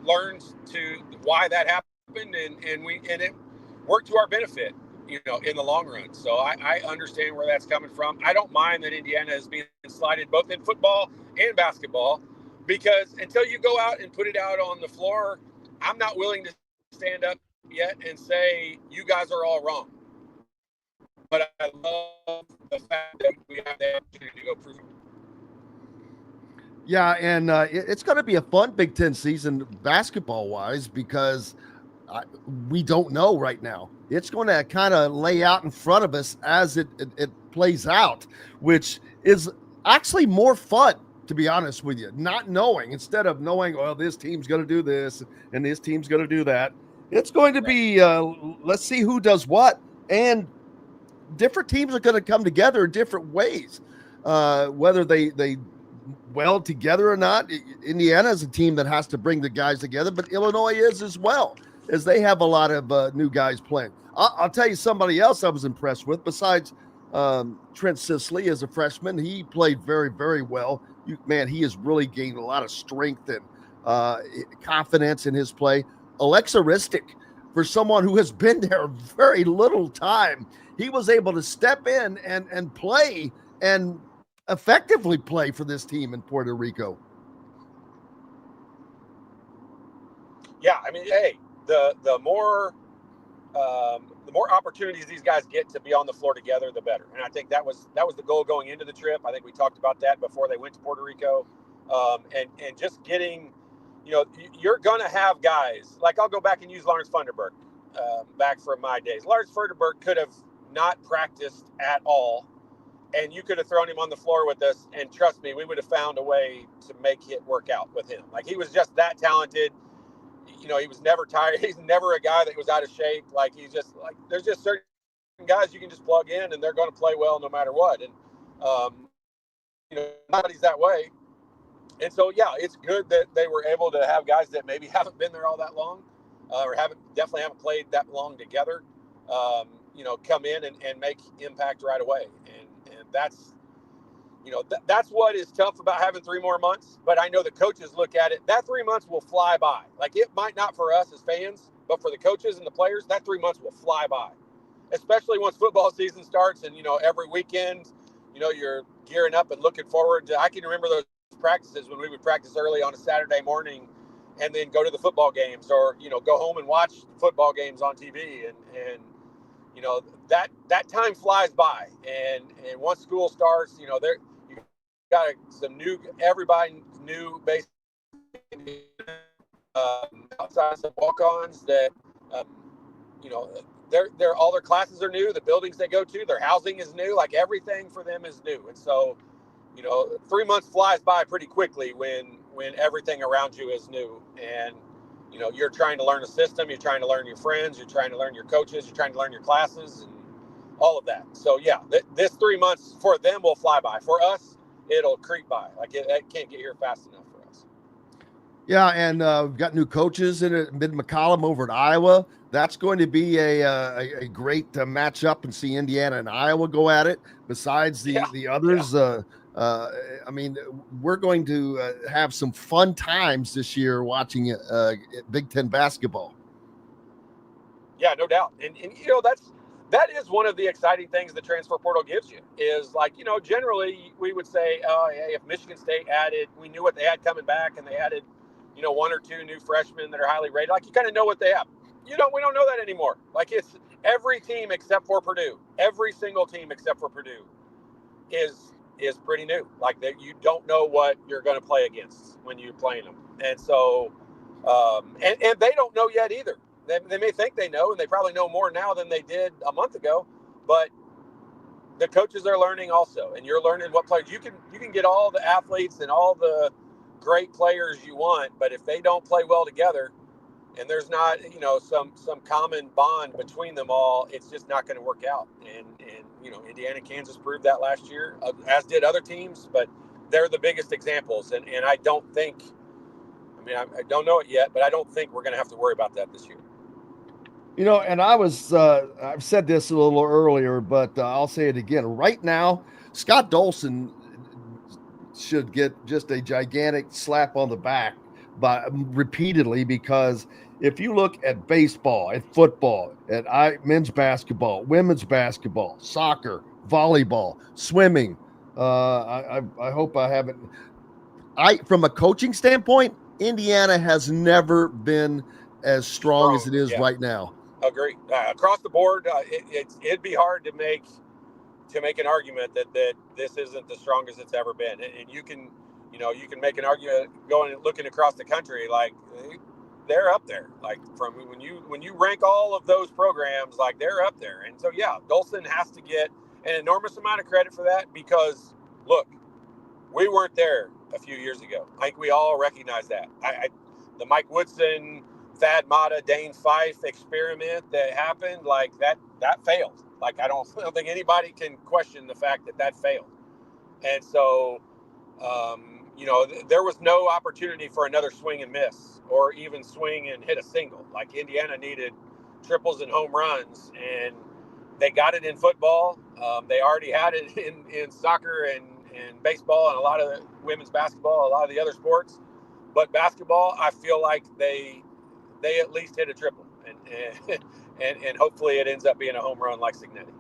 learned why that happened, and it worked to our benefit. in the long run. So I understand where that's coming from. I don't mind that Indiana is being slighted both in football and basketball, because until you go out and put it out on the floor, I'm not willing to stand up yet and say you guys are all wrong. But I love the fact that we have the opportunity to go prove it. Yeah, and it's going to be a fun Big Ten season basketball-wise, because we don't know right now. It's going to kind of lay out in front of us as it plays out, which is actually more fun, to be honest with you. Not knowing, instead of knowing, well, this team's going to do this and this team's going to do that. It's going to be, let's see who does what. And different teams are going to come together in different ways, whether they weld together or not. Indiana is a team that has to bring the guys together, but Illinois is as well, as they have a lot of new guys playing. I'll tell you somebody else I was impressed with, besides Trent Sisley as a freshman. He played very, very well. He has really gained a lot of strength and confidence in his play. Alexa Ristic, for someone who has been there very little time, he was able to step in and play and effectively play for this team in Puerto Rico. Yeah, I mean, hey, the more opportunities these guys get to be on the floor together, the better. And I think that was the goal going into the trip. I think we talked about that before they went to Puerto Rico, and just getting, you're going to have guys like, I'll go back and use Lawrence Funderburk back from my days. Lawrence Funderburk could have not practiced at all, and you could have thrown him on the floor with us, and trust me, we would have found a way to make it work out with him. Like, he was just that talented. He was never tired. He's never a guy that was out of shape. Like, he's just like, there's just certain guys you can just plug in and they're going to play well no matter what. And, nobody's that way. And so, yeah, it's good that they were able to have guys that maybe haven't been there all that long, or definitely haven't played that long together, come in and make impact right away. And that's, that's what is tough about having 3 more months. But I know the coaches look at it, that 3 months will fly by. Like, it might not for us as fans, but for the coaches and the players, that 3 months will fly by, especially once football season starts. And, every weekend, you're gearing up and looking forward to, I can remember those practices when we would practice early on a Saturday morning and then go to the football games, or, go home and watch football games on TV. And that time flies by. And once school starts, you got everybody new, basically, outside some walk-ons that, they're all their classes are new. The buildings they go to, their housing is new. Like, everything for them is new. And so, 3 months flies by pretty quickly when everything around you is new. And, you're trying to learn a system, you're trying to learn your friends, you're trying to learn your coaches, you're trying to learn your classes and all of that. So, yeah, this 3 months for them will fly by. For us, it'll creep by. Like, it can't get here fast enough for us. Yeah, and we've got new coaches in it. Mid-McCollum over at Iowa. That's going to be a great matchup, and see Indiana and Iowa go at it. Besides the others, we're going to have some fun times this year watching Big Ten basketball. Yeah, no doubt. And that is one of the exciting things the transfer portal gives you, is, like, generally we would say, hey, if Michigan State we knew what they had coming back, and they added, 1 or 2 new freshmen that are highly rated. Like, you kind of know what they have. We don't know that anymore. Like, it's every team except for Purdue. Every single team except for Purdue is pretty new. Like, that, you don't know what you're going to play against when you're playing them. And so, and they don't know yet either. They may think they know, and they probably know more now than they did a month ago, but the coaches are learning also, and you're learning what players you can get all the athletes and all the great players you want, but if they don't play well together, and there's not, some common bond between them all, it's just not going to work out. And Indiana, Kansas proved that last year, as did other teams, but they're the biggest examples. And I don't think, I don't know it yet, but I don't think we're going to have to worry about that this year. And I've said this a little earlier, but I'll say it again. Right now, Scott Dolson should get just a gigantic slap on the back repeatedly, because if you look at baseball, at football, at men's basketball, women's basketball, soccer, volleyball, swimming, I hope I haven't. From a coaching standpoint, Indiana has never been as strong as it is right now. Agree. Across the board, it'd be hard to make an argument that this isn't the strongest it's ever been. And you can make an argument going and looking across the country, like they're up there. Like from when you rank all of those programs, like they're up there. And so yeah, Dolson has to get an enormous amount of credit for that, because look, we weren't there a few years ago. I think we all recognize that. The Mike Woodson, Thad Matta, Dane Fife experiment that happened, like that failed. Like I don't think anybody can question the fact that failed. And so, there was no opportunity for another swing and miss, or even swing and hit a single. Like Indiana needed triples and home runs, and they got it in football. They already had it in soccer and baseball and a lot of the women's basketball, a lot of the other sports. But basketball, I feel like they at least hit a triple, and hopefully it ends up being a home run like Signetti.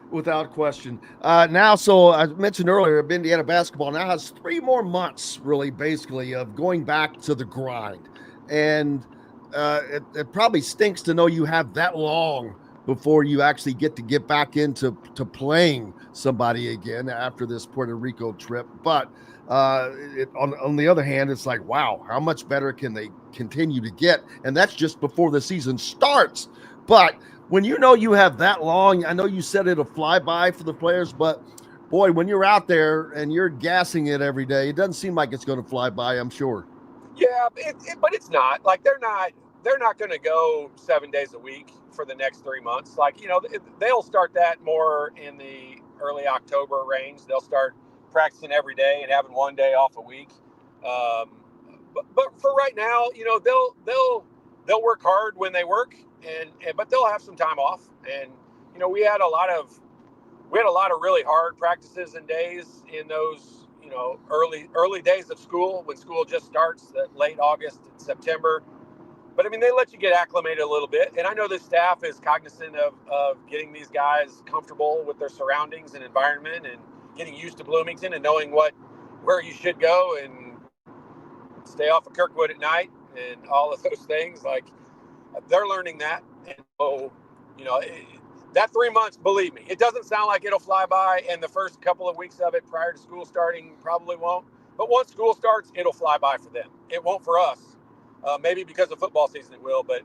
Without question. Now, so I mentioned earlier, Indiana basketball now has 3 more months, really, basically, of going back to the grind. And it probably stinks to know you have that long before you actually get back into playing somebody again after this Puerto Rico trip. But on the other hand, it's like, wow, how much better can they continue to get? And that's just before the season starts. But when you have that long, I know you said it'll fly by for the players, but boy, when you're out there and you're gassing it every day, it doesn't seem like it's going to fly by, I'm sure. Yeah, but it's not. Like they're not going to go 7 days a week for the next 3 months. Like, they'll start that more in the early October range. They'll start practicing every day and having 1 day off a week. But for right now, they'll work hard when they work, but they'll have some time off. And we had a lot of really hard practices and days in those early days of school, when school just starts, late August and September. But I mean, they let you get acclimated a little bit. And I know the staff is cognizant of getting these guys comfortable with their surroundings and environment, and getting used to Bloomington, and knowing where you should go and stay off of Kirkwood at night and all of those things. Like, they're learning that. And so, that 3 months, believe me, it doesn't sound like it'll fly by, and the first couple of weeks of it prior to school starting probably won't. But once school starts, it'll fly by for them. It won't for us. Maybe because of football season it will, but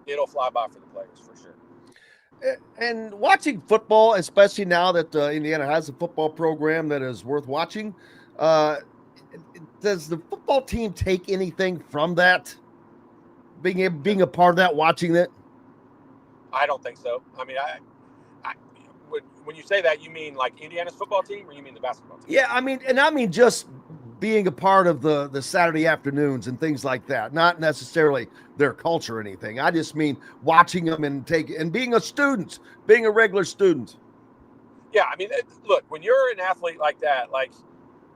it'll fly by for the players for sure. And watching football, especially now that Indiana has a football program that is worth watching, does the football team take anything from that? Being a part of that, watching it? I don't think so. I mean, when you say that, you mean like Indiana's football team, or you mean the basketball team? Yeah, I mean just being a part of the Saturday afternoons and things like that, not necessarily their culture or anything. I just mean watching them and being a student, being a regular student. Yeah, I mean, look, when you're an athlete like that, like,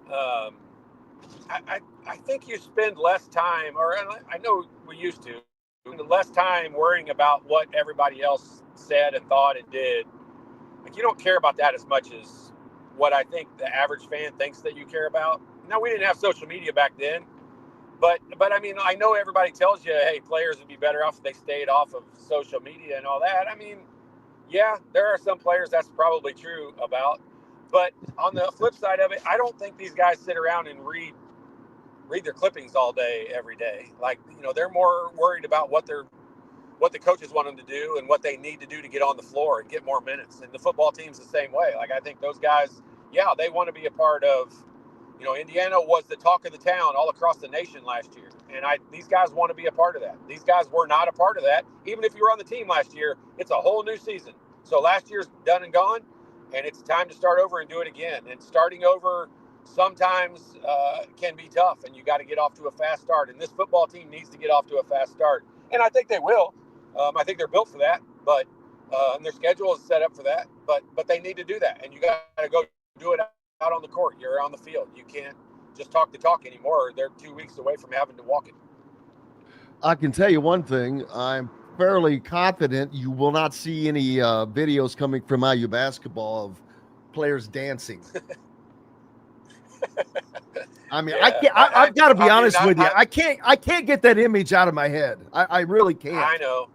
I think you spend less time, or I know we used to, less time worrying about what everybody else said and thought and did. Like, you don't care about that as much as what I think the average fan thinks that you care about. Now, we didn't have social media back then, but I mean, I know everybody tells you, hey, players would be better off if they stayed off of social media and all that. I mean, yeah, there are some players that's probably true about, but on the flip side of it, I don't think these guys sit around and read their clippings all day, every day. Like, they're more worried about what the coaches want them to do and what they need to do to get on the floor and get more minutes. And the football team's the same way. Like, I think those guys, yeah, they want to be a part of, Indiana was the talk of the town all across the nation last year. And these guys want to be a part of that. These guys were not a part of that. Even if you were on the team last year, it's a whole new season. So last year's done and gone, and it's time to start over and do it again. And starting over sometimes can be tough, and you got to get off to a fast start. And this football team needs to get off to a fast start. And I think they will. I think they're built for that, but and their schedule is set up for that. But they need to do that, and you got to go do it out on the court. You're on the field. You can't just talk the talk anymore. They're 2 weeks away from having to walk it. I can tell you one thing. I'm fairly confident you will not see any videos coming from IU basketball of players dancing. I mean, Yeah, I've got to be honest with you. I can't get that image out of my head. I really can't. I know.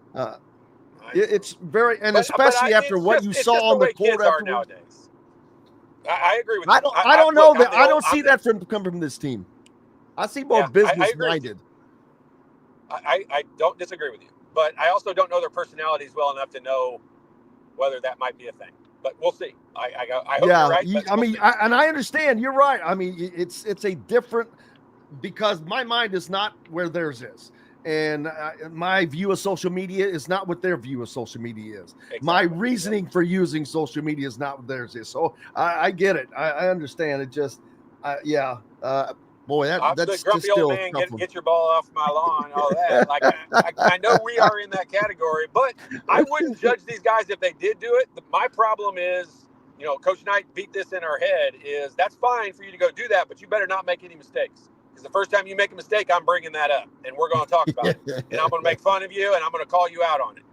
It's very, and But especially after what you saw on the court afterwards. Nowadays. I agree with you. I don't know that. I don't see that come from this team. I see more business minded. I don't disagree with you, but I also don't know their personalities well enough to know whether that might be a thing. But we'll see. I hope you're right. And I understand. You're right. I mean, it's a different, because my mind is not where theirs is, and my view of social media is not what their view of social media is. Exactly. My reasoning for using social media is not what theirs is. So I get it. I understand. It just, boy, that's the just grumpy still old man. Get your ball off my lawn. All that. Like I know we are in that category, but I wouldn't judge these guys if they did do it. My problem is, Coach Knight beat this in our head. Is that's fine for you to go do that, but you better not make any mistakes. Because the first time you make a mistake, I'm bringing that up, and we're going to talk about it, and I'm going to make fun of you, and I'm going to call you out on it.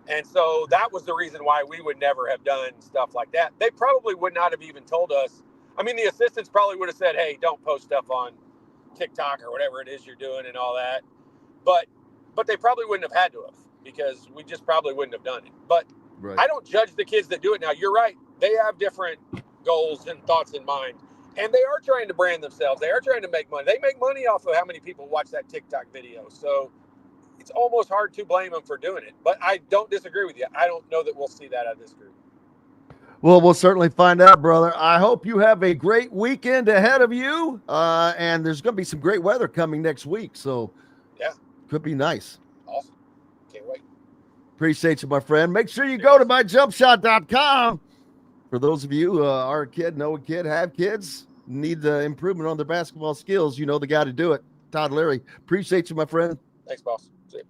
And so that was the reason why we would never have done stuff like that. They probably would not have even told us. I mean, the assistants probably would have said, "Hey, don't post stuff on TikTok or whatever it is you're doing," and all that. But they probably wouldn't have had to have, because we just probably wouldn't have done it. But right. I don't judge the kids that do it now. You're right. They have different goals and thoughts in mind. And they are trying to brand themselves. They are trying to make money. They make money off of how many people watch that TikTok video. So it's almost hard to blame them for doing it. But I don't disagree with you. I don't know that we'll see that out of this group. Well, we'll certainly find out, brother. I hope you have a great weekend ahead of you. And there's going to be some great weather coming next week. So, yeah, could be nice. Awesome. Can't wait. Appreciate you, my friend. Make sure you go to myjumpshot.com. For those of you are a kid, know a kid, have kids, need the improvement on their basketball skills, you know the guy to do it. Todd Leary. Appreciate you, my friend. Thanks, boss. See you.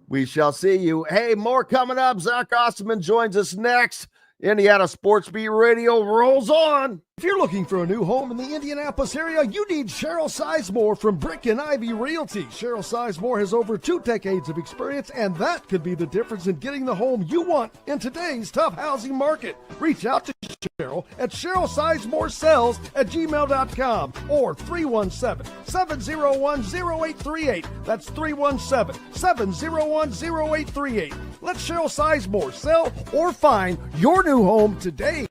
We shall see you. Hey, more coming up. Zach Osterman joins us next. Indiana Sports Beat Radio rolls on. If you're looking for a new home in the Indianapolis area, you need Cheryl Sizemore from Brick and Ivy Realty. Cheryl Sizemore has over 2 decades of experience, and that could be the difference in getting the home you want in today's tough housing market. Reach out to Cheryl at CherylSizemore@gmail.com or 317-701-0838. That's 317-701-0838. Let Cheryl Sizemore sell or find your new home today.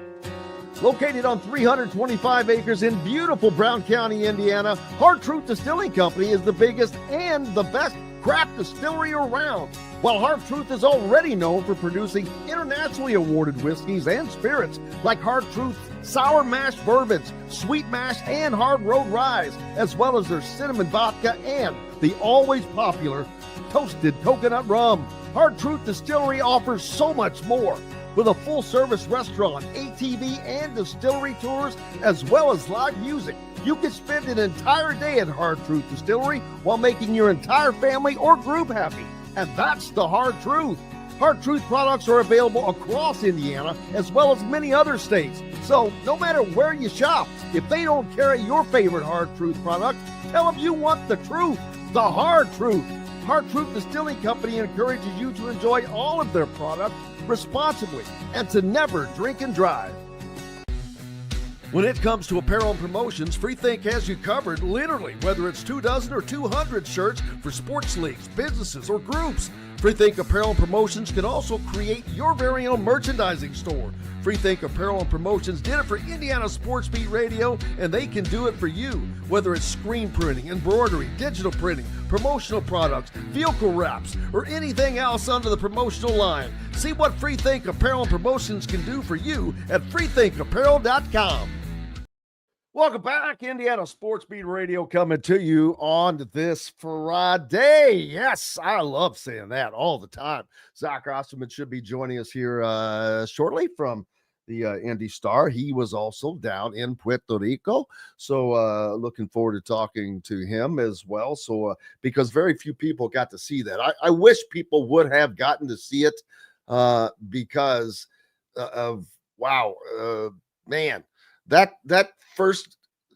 Located on 325 acres in beautiful Brown County, Indiana, Hard Truth Distilling Company is the biggest and the best craft distillery around. While Hard Truth is already known for producing internationally awarded whiskeys and spirits like Hard Truth Sour Mash Bourbons, Sweet Mash, and Hard Road Rye, as well as their cinnamon vodka and the always popular Toasted Coconut Rum. Hard Truth Distillery offers so much more. With a full-service restaurant, ATV, and distillery tours, as well as live music, you can spend an entire day at Hard Truth Distillery while making your entire family or group happy. And that's the Hard Truth. Hard Truth products are available across Indiana, as well as many other states. So, no matter where you shop, if they don't carry your favorite Hard Truth product, tell them you want the truth, the Hard Truth. Hard Truth Distilling Company encourages you to enjoy all of their products responsibly and to never drink and drive. When it comes to apparel and promotions, FreeThink has you covered, literally, whether it's 24 or 200 shirts for sports leagues, businesses, or groups. FreeThink Apparel and Promotions can also create your very own merchandising store. FreeThink Apparel and Promotions did it for Indiana Sports Beat Radio, and they can do it for you. Whether it's screen printing, embroidery, digital printing, promotional products, vehicle wraps, or anything else under the promotional line. See what FreeThink Apparel and Promotions can do for you at freethinkapparel.com. Welcome back. Indiana Sports Beat Radio coming to you on this Friday. Yes, I love saying that all the time. Zach Osterman should be joining us here shortly from the Indy Star. He was also down in Puerto Rico. So looking forward to talking to him as well. So because very few people got to see that. I wish people would have gotten to see it because of, man, the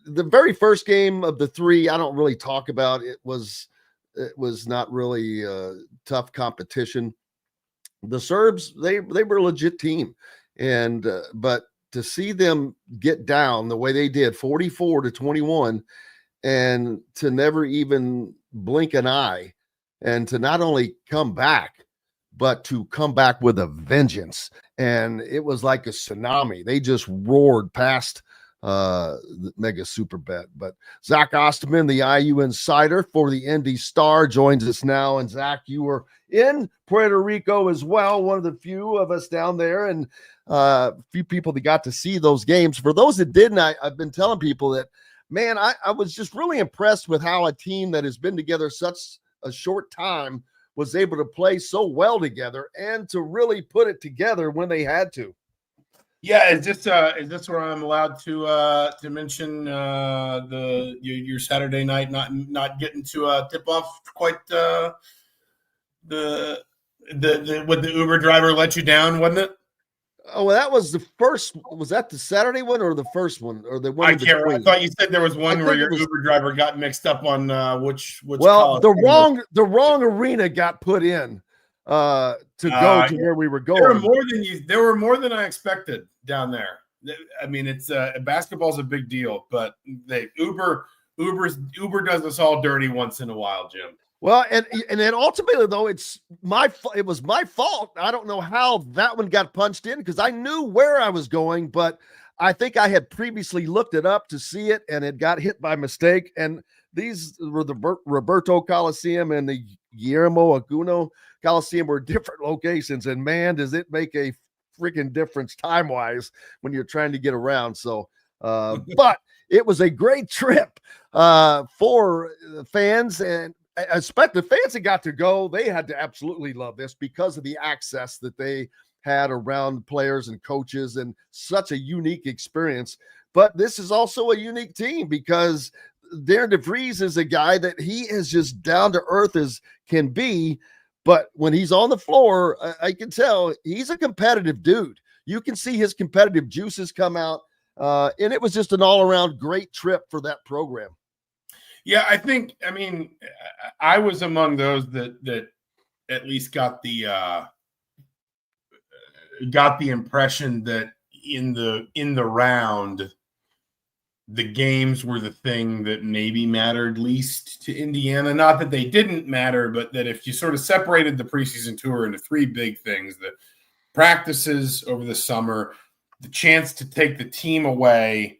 very first game of the 3, I don't really talk about. It was it was not really tough competition. The Serbs, they were a legit team, and but to see them get down the way they did, 44-21, and to never even blink an eye, and to not only come back, but to come back with a vengeance. And it was like a tsunami. They just roared past the mega super bet. But Zach Osterman, the IU insider for the Indy Star, joins us now. And Zach, you were in Puerto Rico as well, one of the few of us down there, and a few people that got to see those games. For those that didn't, I've been telling people that, man, I was just really impressed with how a team that has been together such a short time was able to play so well together and to really put it together when they had to. Yeah, is this where I'm allowed to mention your Saturday night not getting to tip off quite the what the Uber driver let you down, wasn't it? Oh, well, that was the first. Was that the Saturday one or the first one or the one? I can't remember. I thought you said there was one where your Uber driver got mixed up on which. Well, the wrong arena got put in to go to where we were going. There were more than I expected down there. I mean, it's basketball's a big deal, but Uber does us all dirty once in a while, Jim. Well, and then ultimately, though, it was my fault. I don't know how that one got punched in because I knew where I was going, but I think I had previously looked it up to see it, and it got hit by mistake. And these were the Roberto Coliseum and the Guillermo Aguno Coliseum were different locations, and man, does it make a freaking difference time-wise when you're trying to get around. So, but it was a great trip for the fans, and I expect the fans that got to go, they had to absolutely love this because of the access that they had around players and coaches and such a unique experience. But this is also a unique team because Darren DeVries is a guy that he is just down to earth as can be. But when he's on the floor, I can tell he's a competitive dude. You can see his competitive juices come out. And it was just an all around great trip for that program. Yeah, I mean, I was among those that at least got the impression that in the round, the games were the thing that maybe mattered least to Indiana. Not that they didn't matter, but that if you sort of separated the preseason tour into three big things, the practices over the summer, the chance to take the team away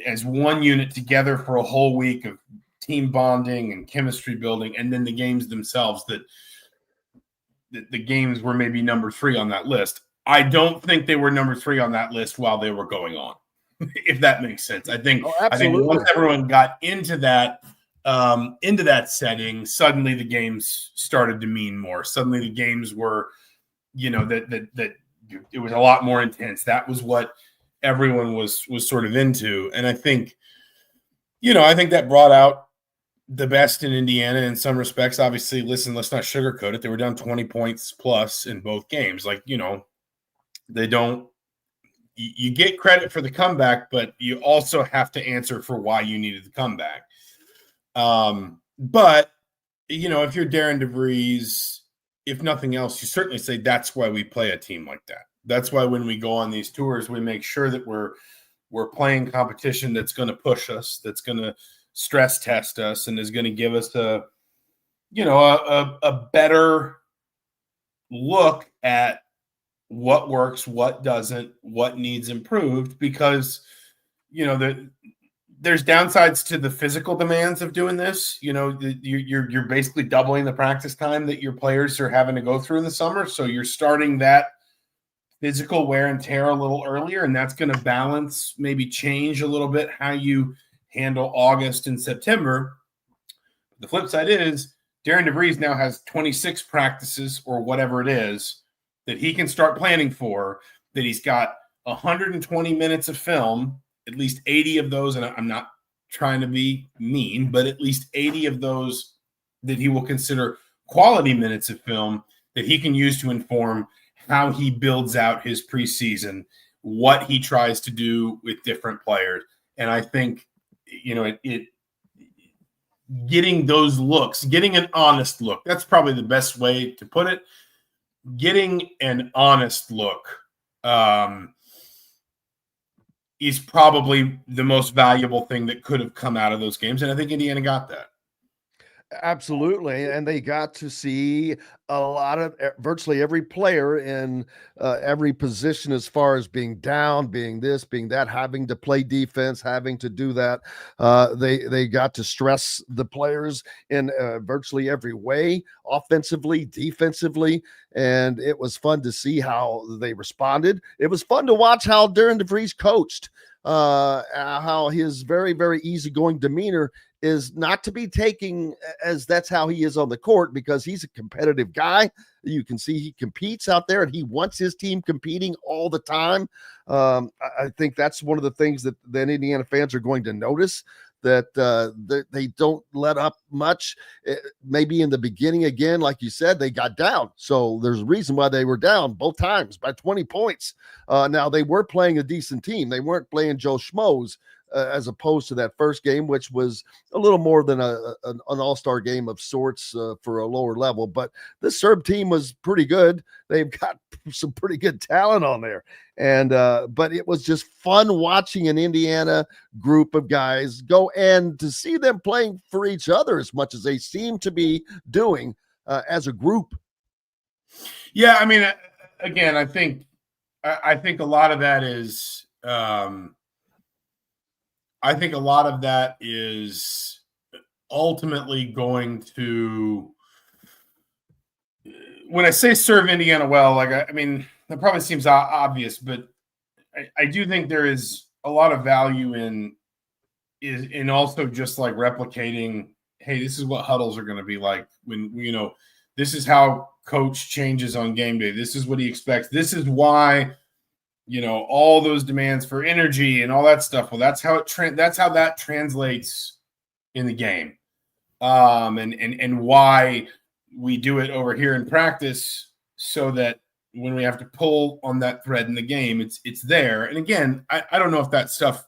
as one unit together for a whole week of team bonding and chemistry building, and then the games themselves, that the games were maybe number 3 on that list. I don't think they were number 3 on that list while they were going on, if that makes sense. I think once everyone got into that setting, suddenly the games started to mean more. Suddenly the games were, that it was a lot more intense. That was what everyone was sort of into. And I think that brought out the best in Indiana in some respects. Obviously, let's not sugarcoat it. They were down 20 points plus in both games. You get credit for the comeback, but you also have to answer for why you needed the comeback. But if you're Darren DeVries, if nothing else, you certainly say that's why we play a team like that. That's why when we go on these tours, we make sure that we're playing competition that's going to push us, that's going to stress test us, and is going to give us a better look at what works, what doesn't, what needs improved, because there's downsides to the physical demands of doing this. You're basically doubling the practice time that your players are having to go through in the summer. So you're starting that physical wear and tear a little earlier, and that's going to maybe change a little bit how you handle August and September. The flip side is Darren DeVries now has 26 practices or whatever it is that he can start planning for, that he's got 120 minutes of film, at least 80 of those, and I'm not trying to be mean, but at least 80 of those that he will consider quality minutes of film that he can use to inform how he builds out his preseason, what he tries to do with different players. And I think, getting those looks, getting an honest look. That's probably the best way to put it. Getting an honest look is probably the most valuable thing that could have come out of those games. And I think Indiana got that. Absolutely. And they got to see a lot of virtually every player in every position as far as being down, being this, being that, having to play defense, having to do that. They got to stress the players in virtually every way, offensively, defensively. And it was fun to see how they responded. It was fun to watch how Darren DeVries coached, how his very, very easygoing demeanor is not to be taken as that's how he is on the court, because he's a competitive guy. You can see he competes out there and he wants his team competing all the time. I think that's one of the things that Indiana fans are going to notice, that they don't let up much. Maybe in the beginning, again, like you said, they got down. So there's a reason why they were down both times by 20 points. Now, they were playing a decent team. They weren't playing Joe Schmoes, as opposed to that first game, which was a little more than an all-star game of sorts for a lower level. But this Serb team was pretty good. They've got some pretty good talent on there. And but it was just fun watching an Indiana group of guys go, and to see them playing for each other as much as they seem to be doing as a group. Yeah, I mean, again, I think a lot of that is I think a lot of that is ultimately going to, when I say serve Indiana well, like, I mean, that probably seems obvious, but I do think there is a lot of value in also just like replicating, hey, this is what huddles are going to be like when, you know, this is how coach changes on game day. This is what he expects. This is why, you know, all those demands for energy and all that stuff. Well, that's how that translates in the game. And why we do it over here in practice, so that when we have to pull on that thread in the game, it's there. And again, I don't know if that stuff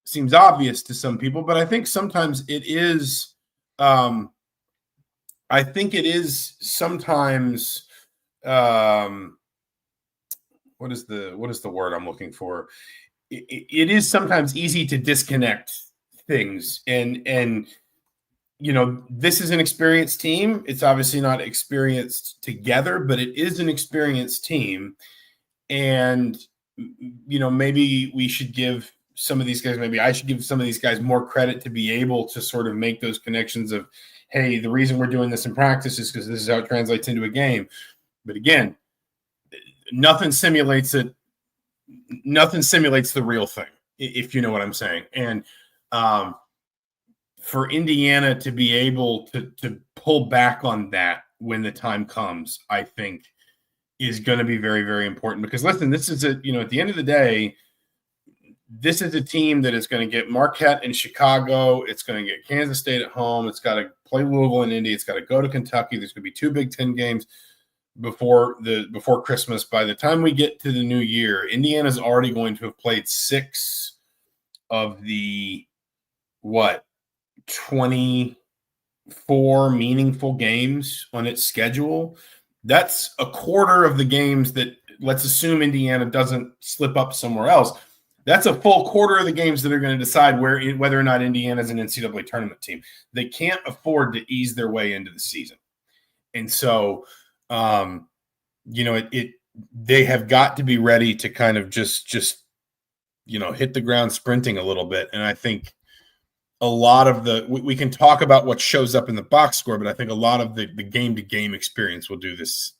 seems obvious to some people, but I think sometimes it is. I think it is sometimes. What is the word I'm looking for? It is sometimes easy to disconnect things, and you know, this is an experienced team. It's obviously not experienced together, but it is an experienced team. And, you know, maybe we should give some of these guys, maybe I should give some of these guys more credit to be able to sort of make those connections of, hey, the reason we're doing this in practice is because this is how it translates into a game. But again, nothing simulates it. Nothing simulates the real thing, if you know what I'm saying. And, for Indiana to be able to pull back on that when the time comes, I think is going to be very, very important. Because listen, this is at the end of the day, this is a team that is going to get Marquette in Chicago. It's going to get Kansas State at home. It's got to play Louisville and Indy. It's got to go to Kentucky. There's going to be 2 Big Ten games before Christmas. By the time we get to the new year, Indiana's already going to have played 6 of the 24 meaningful games on its schedule. That's a quarter of the games that, let's assume Indiana doesn't slip up somewhere else. That's a full quarter of the games that are going to decide whether or not Indiana is an NCAA tournament team. They can't afford to ease their way into the season. And so, they have got to be ready to kind of just hit the ground sprinting a little bit. And I think a lot of we can talk about what shows up in the box score, but I think a lot of the game-to-game experience will do this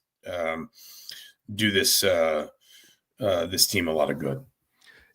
team a lot of good.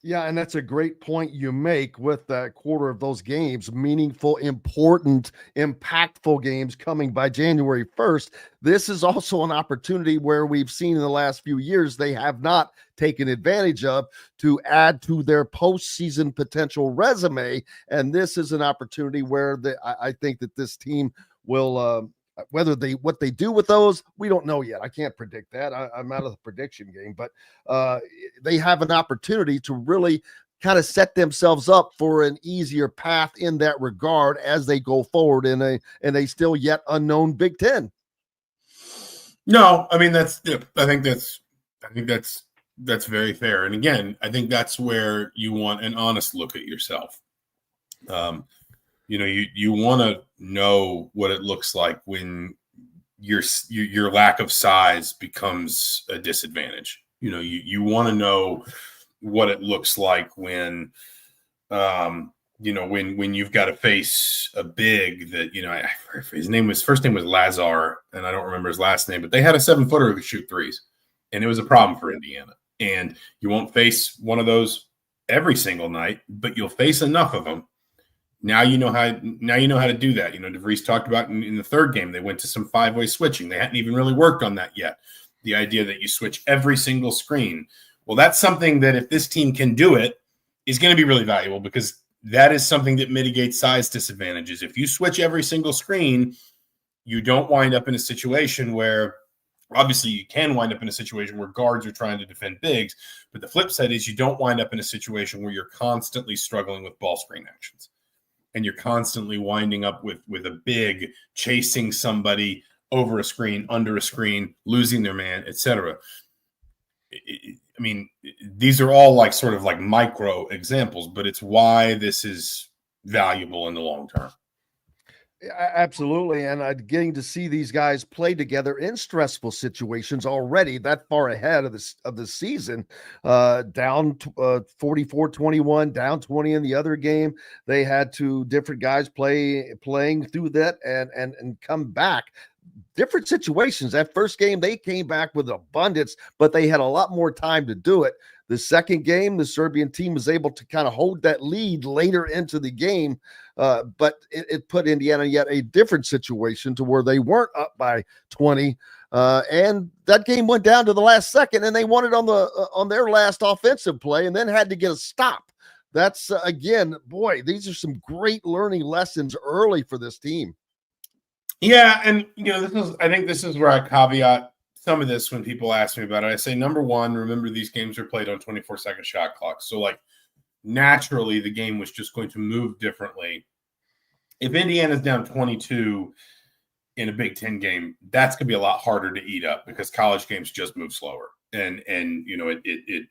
Yeah, and that's a great point you make with that quarter of those games, meaningful, important, impactful games coming by January 1st. This is also an opportunity where we've seen in the last few years they have not taken advantage of to add to their postseason potential resume. And this is an opportunity where I think that this team will what they do with those, we don't know yet. I can't predict that. I'm out of the prediction game, but they have an opportunity to really kind of set themselves up for an easier path in that regard as they go forward in a still yet unknown Big Ten. No, I mean, I think that's very fair. And again, I think that's where you want an honest look at yourself. You want to know what it looks like when your lack of size becomes a disadvantage. You want to know what it looks like when you've got to face a big that, first name was Lazar, and I don't remember his last name, but they had a 7-footer who could shoot threes, and it was a problem for Indiana. And you won't face one of those every single night, but you'll face enough of them. Now you know how to do that. DeVries talked about in the third game, they went to some 5-way switching. They hadn't even really worked on that yet. The idea that you switch every single screen. Well, that's something that if this team can do it, is going to be really valuable, because that is something that mitigates size disadvantages. If you switch every single screen, you don't wind up in a situation where, obviously you can wind up in a situation where guards are trying to defend bigs, but the flip side is you don't wind up in a situation where you're constantly struggling with ball screen actions. And you're constantly winding up with a big chasing somebody over a screen, under a screen, losing their man, etc. I mean, these are all sort of micro examples, but it's why this is valuable in the long term. Absolutely. And getting to see these guys play together in stressful situations already that far ahead of the season, down 44-21, down 20 in the other game. They had different guys playing through that and come back. Different situations. That first game, they came back with abundance, but they had a lot more time to do it. The second game, the Serbian team was able to kind of hold that lead later into the game, but it put Indiana yet a different situation to where they weren't up by 20, and that game went down to the last second, and they won it on their last offensive play, and then had to get a stop. That's again, boy, these are some great learning lessons early for this team. Yeah, and I think this is where I caveat some of this when people ask me about it. I say, number one, remember these games are played on 24-second shot clocks. So naturally the game was just going to move differently. If Indiana's down 22 in a Big Ten game, that's going to be a lot harder to eat up because college games just move slower. And it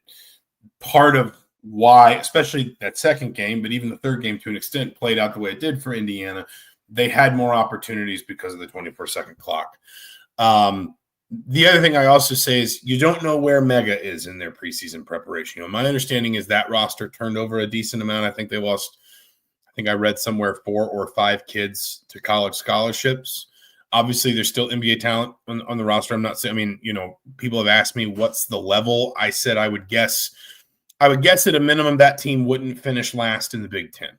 part of why, especially that second game, but even the third game to an extent played out the way it did for Indiana, they had more opportunities because of the 24-second clock. The other thing I also say is you don't know where Mega is in their preseason preparation. My understanding is that roster turned over a decent amount. I think I read somewhere 4 or 5 kids to college scholarships. Obviously, there's still NBA talent on the roster. I'm not saying, people have asked me what's the level. I said I would guess at a minimum that team wouldn't finish last in the Big Ten.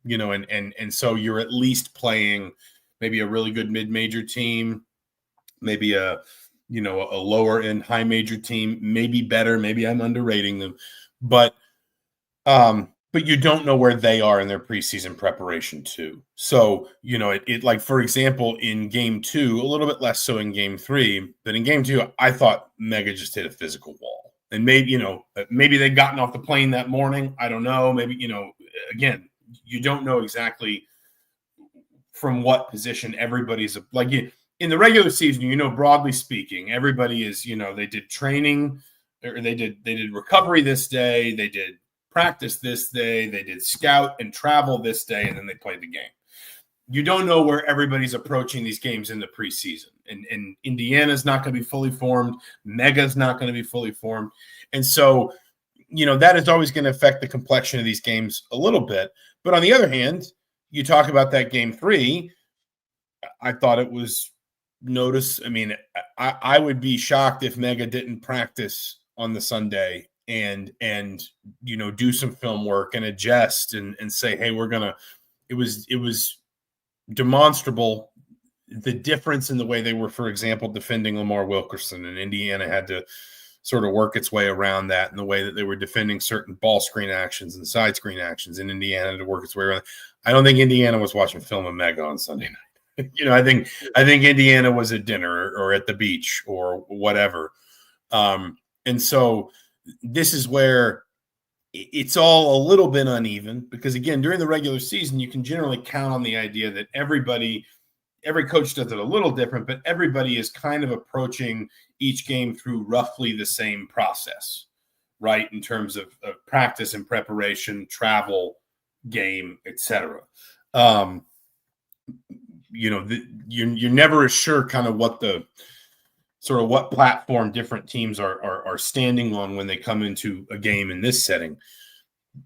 And so you're at least playing maybe a really good mid-major team, maybe a lower end high major team, maybe better. Maybe I'm underrating them, but you don't know where they are in their preseason preparation too. So, for example, in game 2, a little bit less so in game 3, but in game 2, I thought Mega just hit a physical wall. And maybe they'd gotten off the plane that morning. I don't know. Maybe, again, you don't know exactly from what position everybody's in the regular season, broadly speaking, everybody is, they did training or they did recovery this day. They did practice this day. They did scout and travel this day. And then they played the game. You don't know where everybody's approaching these games in the preseason. And Indiana's not going to be fully formed. Mega's not going to be fully formed. And so, that is always going to affect the complexion of these games a little bit. But on the other hand, you talk about that game 3, I thought it was I would be shocked if Mega didn't practice on the Sunday and do some film work and adjust and say, hey, it was demonstrable the difference in the way they were, for example, defending Lamar Wilkerson, and Indiana had to sort of work its way around that in the way that they were defending certain ball screen actions and side screen actions, and Indiana had to work its way around. I don't think Indiana was watching film of Mega on Sunday night. I think Indiana was at dinner or at the beach or whatever. And so this is where it's all a little bit uneven because, again, during the regular season, you can generally count on the idea that every coach does it a little different, but everybody is kind of approaching each game through roughly the same process, right? In terms of practice and preparation, travel, game, etc. You're never as sure kind of what platform different teams are standing on when they come into a game in this setting.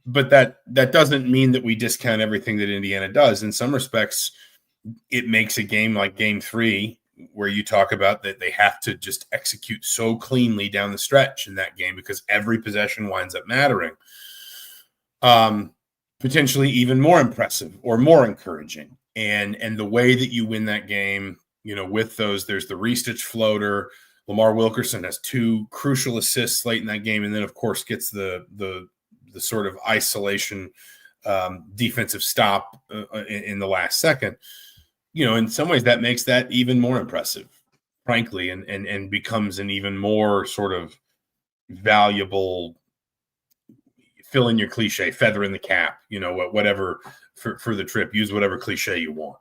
But that doesn't mean that we discount everything that Indiana does. In some respects, it makes a game like Game 3, where you talk about that they have to just execute so cleanly down the stretch in that game because every possession winds up mattering. Potentially even more impressive or more encouraging. And the way that you win that game, with those, there's the Ristich floater. Lamar Wilkerson has 2 crucial assists late in that game, and then of course gets the sort of isolation defensive stop in the last second. In some ways that makes that even more impressive, frankly, and becomes an even more sort of valuable, fill in your cliche, feather in the cap, whatever for the trip, use whatever cliche you want.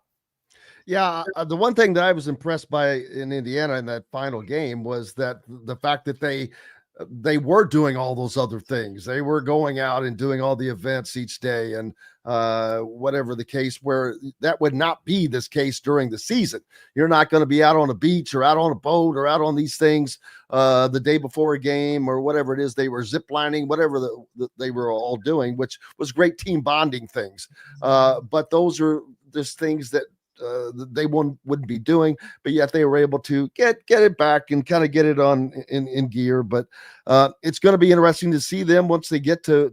Yeah, the one thing that I was impressed by in Indiana in that final game was that the fact that they were doing all those other things. They were going out and doing all the events each day and whatever the case, where that would not be this case during the season. You're not going to be out on a beach or out on a boat or out on these things the day before a game or whatever it is. They were ziplining, whatever they were all doing, which was great team bonding things. But those are just things that they wouldn't be doing, but yet they were able to get it back and kind of get it on in gear. But it's going to be interesting to see them once they get to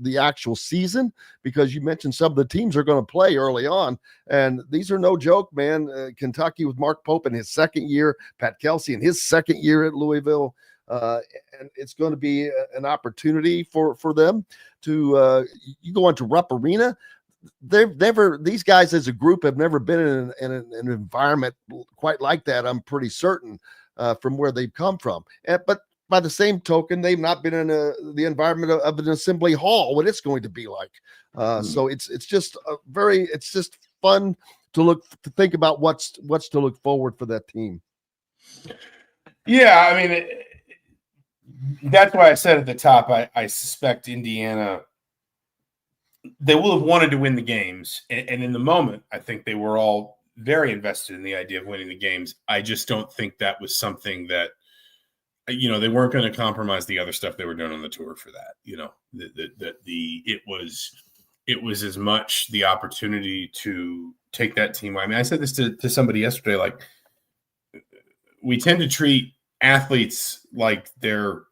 the actual season, because you mentioned some of the teams are going to play early on, and these are no joke, man. Kentucky with Mark Pope in his second year, Pat Kelsey in his second year at Louisville. And it's going to be an opportunity for them to you go into Rupp Arena. These guys as a group have never been in an environment quite like that. I'm pretty certain from where they've come from. But by the same token, they've not been in the environment of an assembly hall, what it's going to be like. So it's just it's just fun to think about what's to look forward for that team. Yeah. I mean, that's why I said at the top, I suspect Indiana, they will have wanted to win the games. And in the moment, I think they were all very invested in the idea of winning the games. I just don't think that was something that, they weren't going to compromise the other stuff they were doing on the tour for that. It was as much the opportunity to take that team. I mean, I said this to somebody yesterday, like, we tend to treat athletes like they're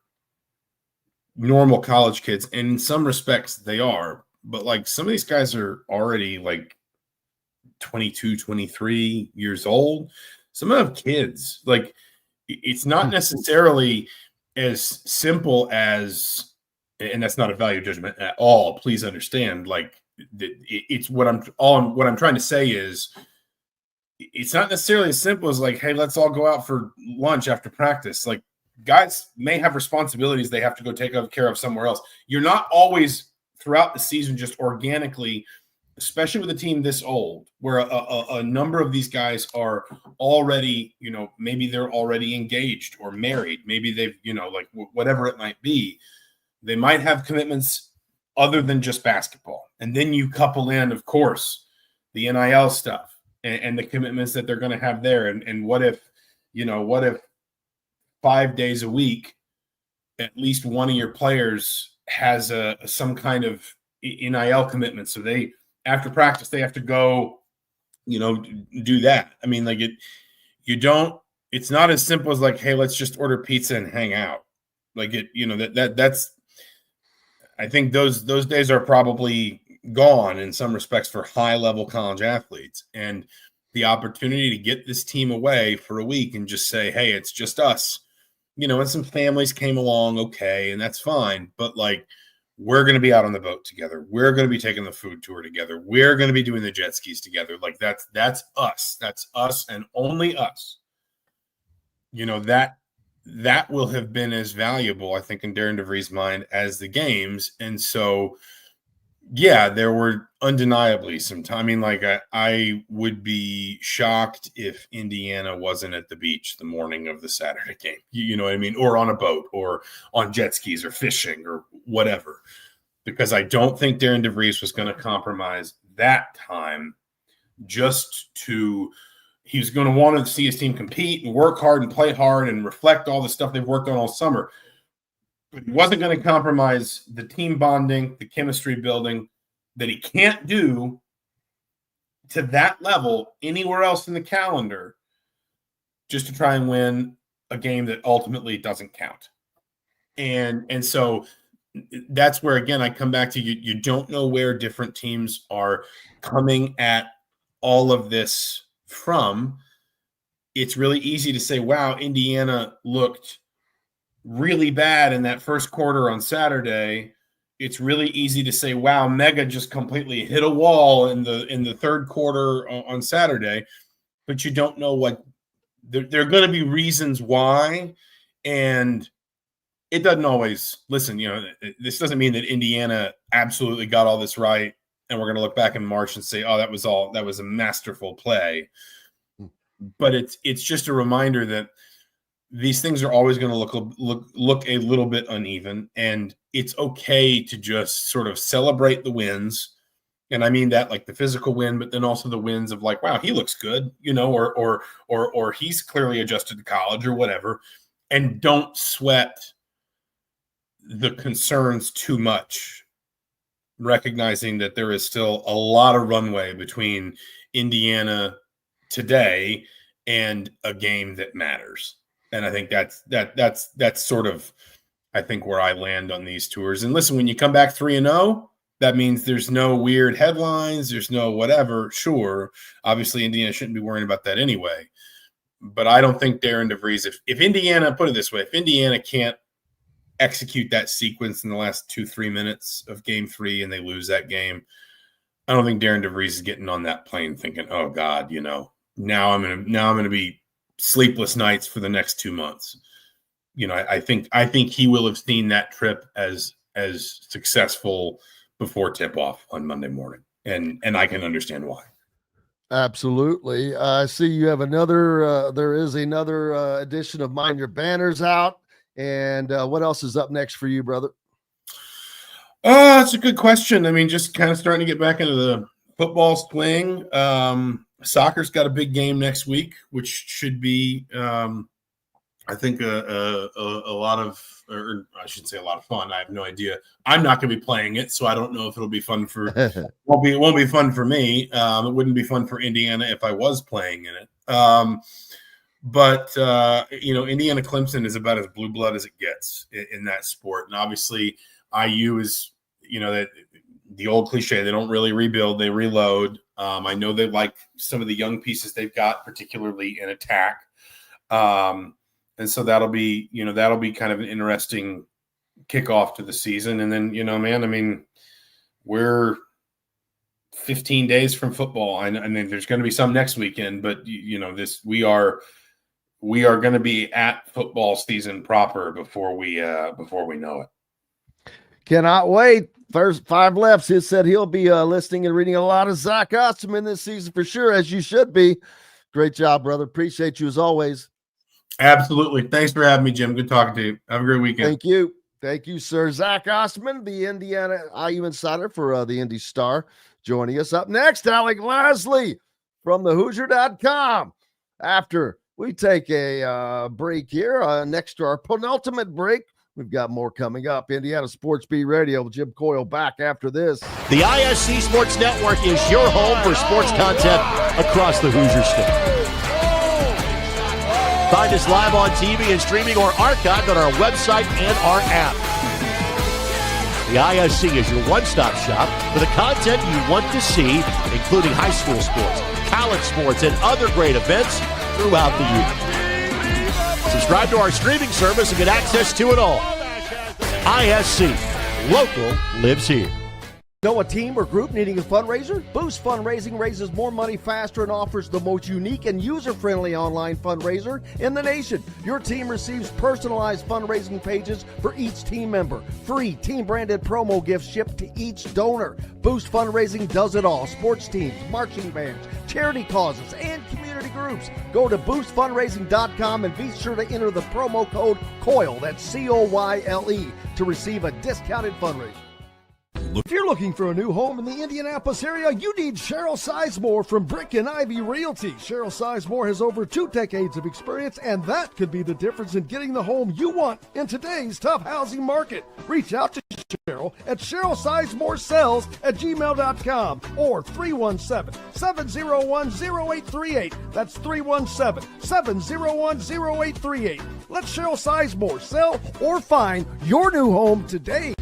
normal college kids. And in some respects they are. But like some of these guys are already like 22, 23 years old. Some of them have kids. Like it's not necessarily as simple as, and that's not a value judgment at all. Please understand. Like it's what I'm trying to say is it's not necessarily as simple as like, hey, let's all go out for lunch after practice. Like guys may have responsibilities they have to go take care of somewhere else. You're not always throughout the season just organically, especially with a team this old, where a number of these guys are already, maybe they're already engaged or married. Maybe they've, like whatever it might be. They might have commitments other than just basketball. And then you couple in, of course, the NIL stuff and the commitments that they're going to have there. And what if 5 days a week, at least one of your players has some kind of NIL commitment. So they, after practice, they have to go, do that. I mean, like it's not as simple as like, hey, let's just order pizza and hang out. Like that's, I think those days are probably gone in some respects for high level college athletes. And the opportunity to get this team away for a week and just say, hey, it's just us. And some families came along, okay, and that's fine. But like, we're going to be out on the boat together. We're going to be taking the food tour together. We're going to be doing the jet skis together. Like that's us. That's us and only us. That that will have been as valuable, I think, in Darren DeVries' mind as the games. And so, yeah, there were undeniably some time. I mean, like I would be shocked if Indiana wasn't at the beach the morning of the Saturday game. You know what I mean? Or on a boat or on jet skis or fishing or whatever. Because I don't think Darren DeVries was going to compromise that time just to – he was going to want to see his team compete and work hard and play hard and reflect all the stuff they've worked on all summer. But he wasn't going to compromise the team bonding, the chemistry building that he can't do to that level anywhere else in the calendar just to try and win a game that ultimately doesn't count. And so that's where, again, I come back to you don't know where different teams are coming at all of this from. It's really easy to say, wow, Indiana looked really bad in that first quarter on Saturday. It's really easy to say, wow, Mega just completely hit a wall in the third quarter on Saturday. But you don't know what there are going to be reasons why. And it doesn't always listen, this doesn't mean that Indiana absolutely got all this right. And we're going to look back in March and say, oh, that was a masterful play. But it's just a reminder that these things are always going to look a little bit uneven, and it's okay to just sort of celebrate the wins. And I mean that like the physical win, but then also the wins of like, wow, he looks good, or he's clearly adjusted to college or whatever, and don't sweat the concerns too much, recognizing that there is still a lot of runway between Indiana today and a game that matters. And I think that's sort of, I think, where I land on these tours. And listen, when you come back 3-0, that means there's no weird headlines, there's no whatever. Sure, obviously Indiana shouldn't be worrying about that anyway. But I don't think Darren DeVries, if Indiana, put it this way, if Indiana can't execute that sequence in the last 2-3 minutes of game 3 and they lose that game, I don't think Darren DeVries is getting on that plane thinking, oh God, now I'm gonna be sleepless nights for the next 2 months. I think he will have seen that trip as successful before tip-off on Monday morning, and I can understand why. Absolutely. I see you have there is another edition of Mind Your Banners out. And what else is up next for you, brother? That's a good question. I mean, just kind of starting to get back into the football swing. Soccer's got a big game next week, which should be, I think, a lot of, or I shouldn't say a lot of fun. I have no idea. I'm not going to be playing it, so I don't know if it'll be fun for. It won't be fun for me. It wouldn't be fun for Indiana if I was playing in it. But Indiana Clemson is about as blue blood as it gets in that sport, and obviously IU is, that the old cliche, they don't really rebuild, they reload. I know they like some of the young pieces they've got, particularly in attack. And so that'll be kind of an interesting kickoff to the season. And then, man, I mean, we're 15 days from football. I mean, there's going to be some next weekend, but we are going to be at football season proper before we know it. Cannot wait. First 5 lefts. He said he'll be listening and reading a lot of Zach Osterman this season for sure, as you should be. Great job, brother. Appreciate you as always. Absolutely. Thanks for having me, Jim. Good talking to you. Have a great weekend. Thank you. Thank you, sir. Zach Osterman, the Indiana IU insider for the Indy Star, joining us. Up next, Alec Lasley from the Hoosier.com. After we take a break here, next to our penultimate break, we've got more coming up. Indiana Sports Beat Radio, Jim Coyle back after this. The ISC Sports Network is your home for sports content across the Hoosier State. Find us live on TV and streaming or archived on our website and our app. The ISC is your one-stop shop for the content you want to see, including high school sports, college sports, and other great events throughout the year. Subscribe to our streaming service and get access to it all. ISC. Local lives here. Know a team or group needing a fundraiser? Boost Fundraising raises more money faster and offers the most unique and user-friendly online fundraiser in the nation. Your team receives personalized fundraising pages for each team member. Free team-branded promo gifts shipped to each donor. Boost Fundraising does it all. Sports teams, marching bands, charity causes, and community groups. Go to boostfundraising.com and be sure to enter the promo code COYLE, that's COYLE, to receive a discounted fundraiser. If you're looking for a new home in the Indianapolis area, you need Cheryl Sizemore from Brick and Ivy Realty. Cheryl Sizemore has over 2 decades of experience, and that could be the difference in getting the home you want in today's tough housing market. Reach out to Cheryl at CherylSizemore@gmail.com or 317-701-0838. That's 317-701-0838. Let Cheryl Sizemore sell or find your new home today.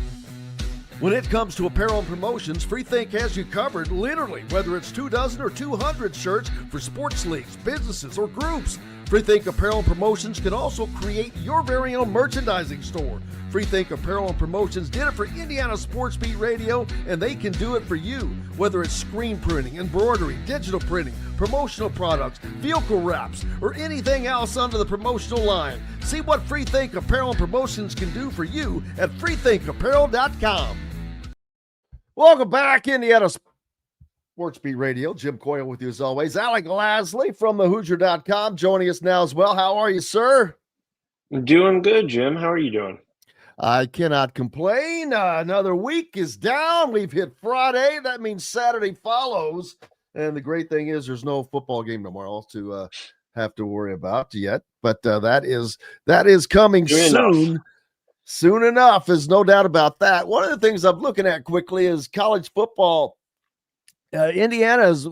When it comes to apparel and promotions, Freethink has you covered, literally, whether it's 24 or 200 shirts for sports leagues, businesses, or groups. Freethink Apparel and Promotions can also create your very own merchandising store. Freethink Apparel and Promotions did it for Indiana Sports Beat Radio, and they can do it for you. Whether it's screen printing, embroidery, digital printing, promotional products, vehicle wraps, or anything else under the promotional line. See what Freethink Apparel and Promotions can do for you at freethinkapparel.com. Welcome back, Indiana Sports Beat Radio. Jim Coyle with you as always. Alec Lasley from the Hoosier.com joining us now as well. How are you, sir? Doing good, Jim. How are you doing? I cannot complain. Another week is down. We've hit Friday. That means Saturday follows. And the great thing is there's no football game tomorrow to have to worry about yet. But that is coming soon. Soon enough, there's no doubt about that. One of the things I'm looking at quickly is college football. Indiana is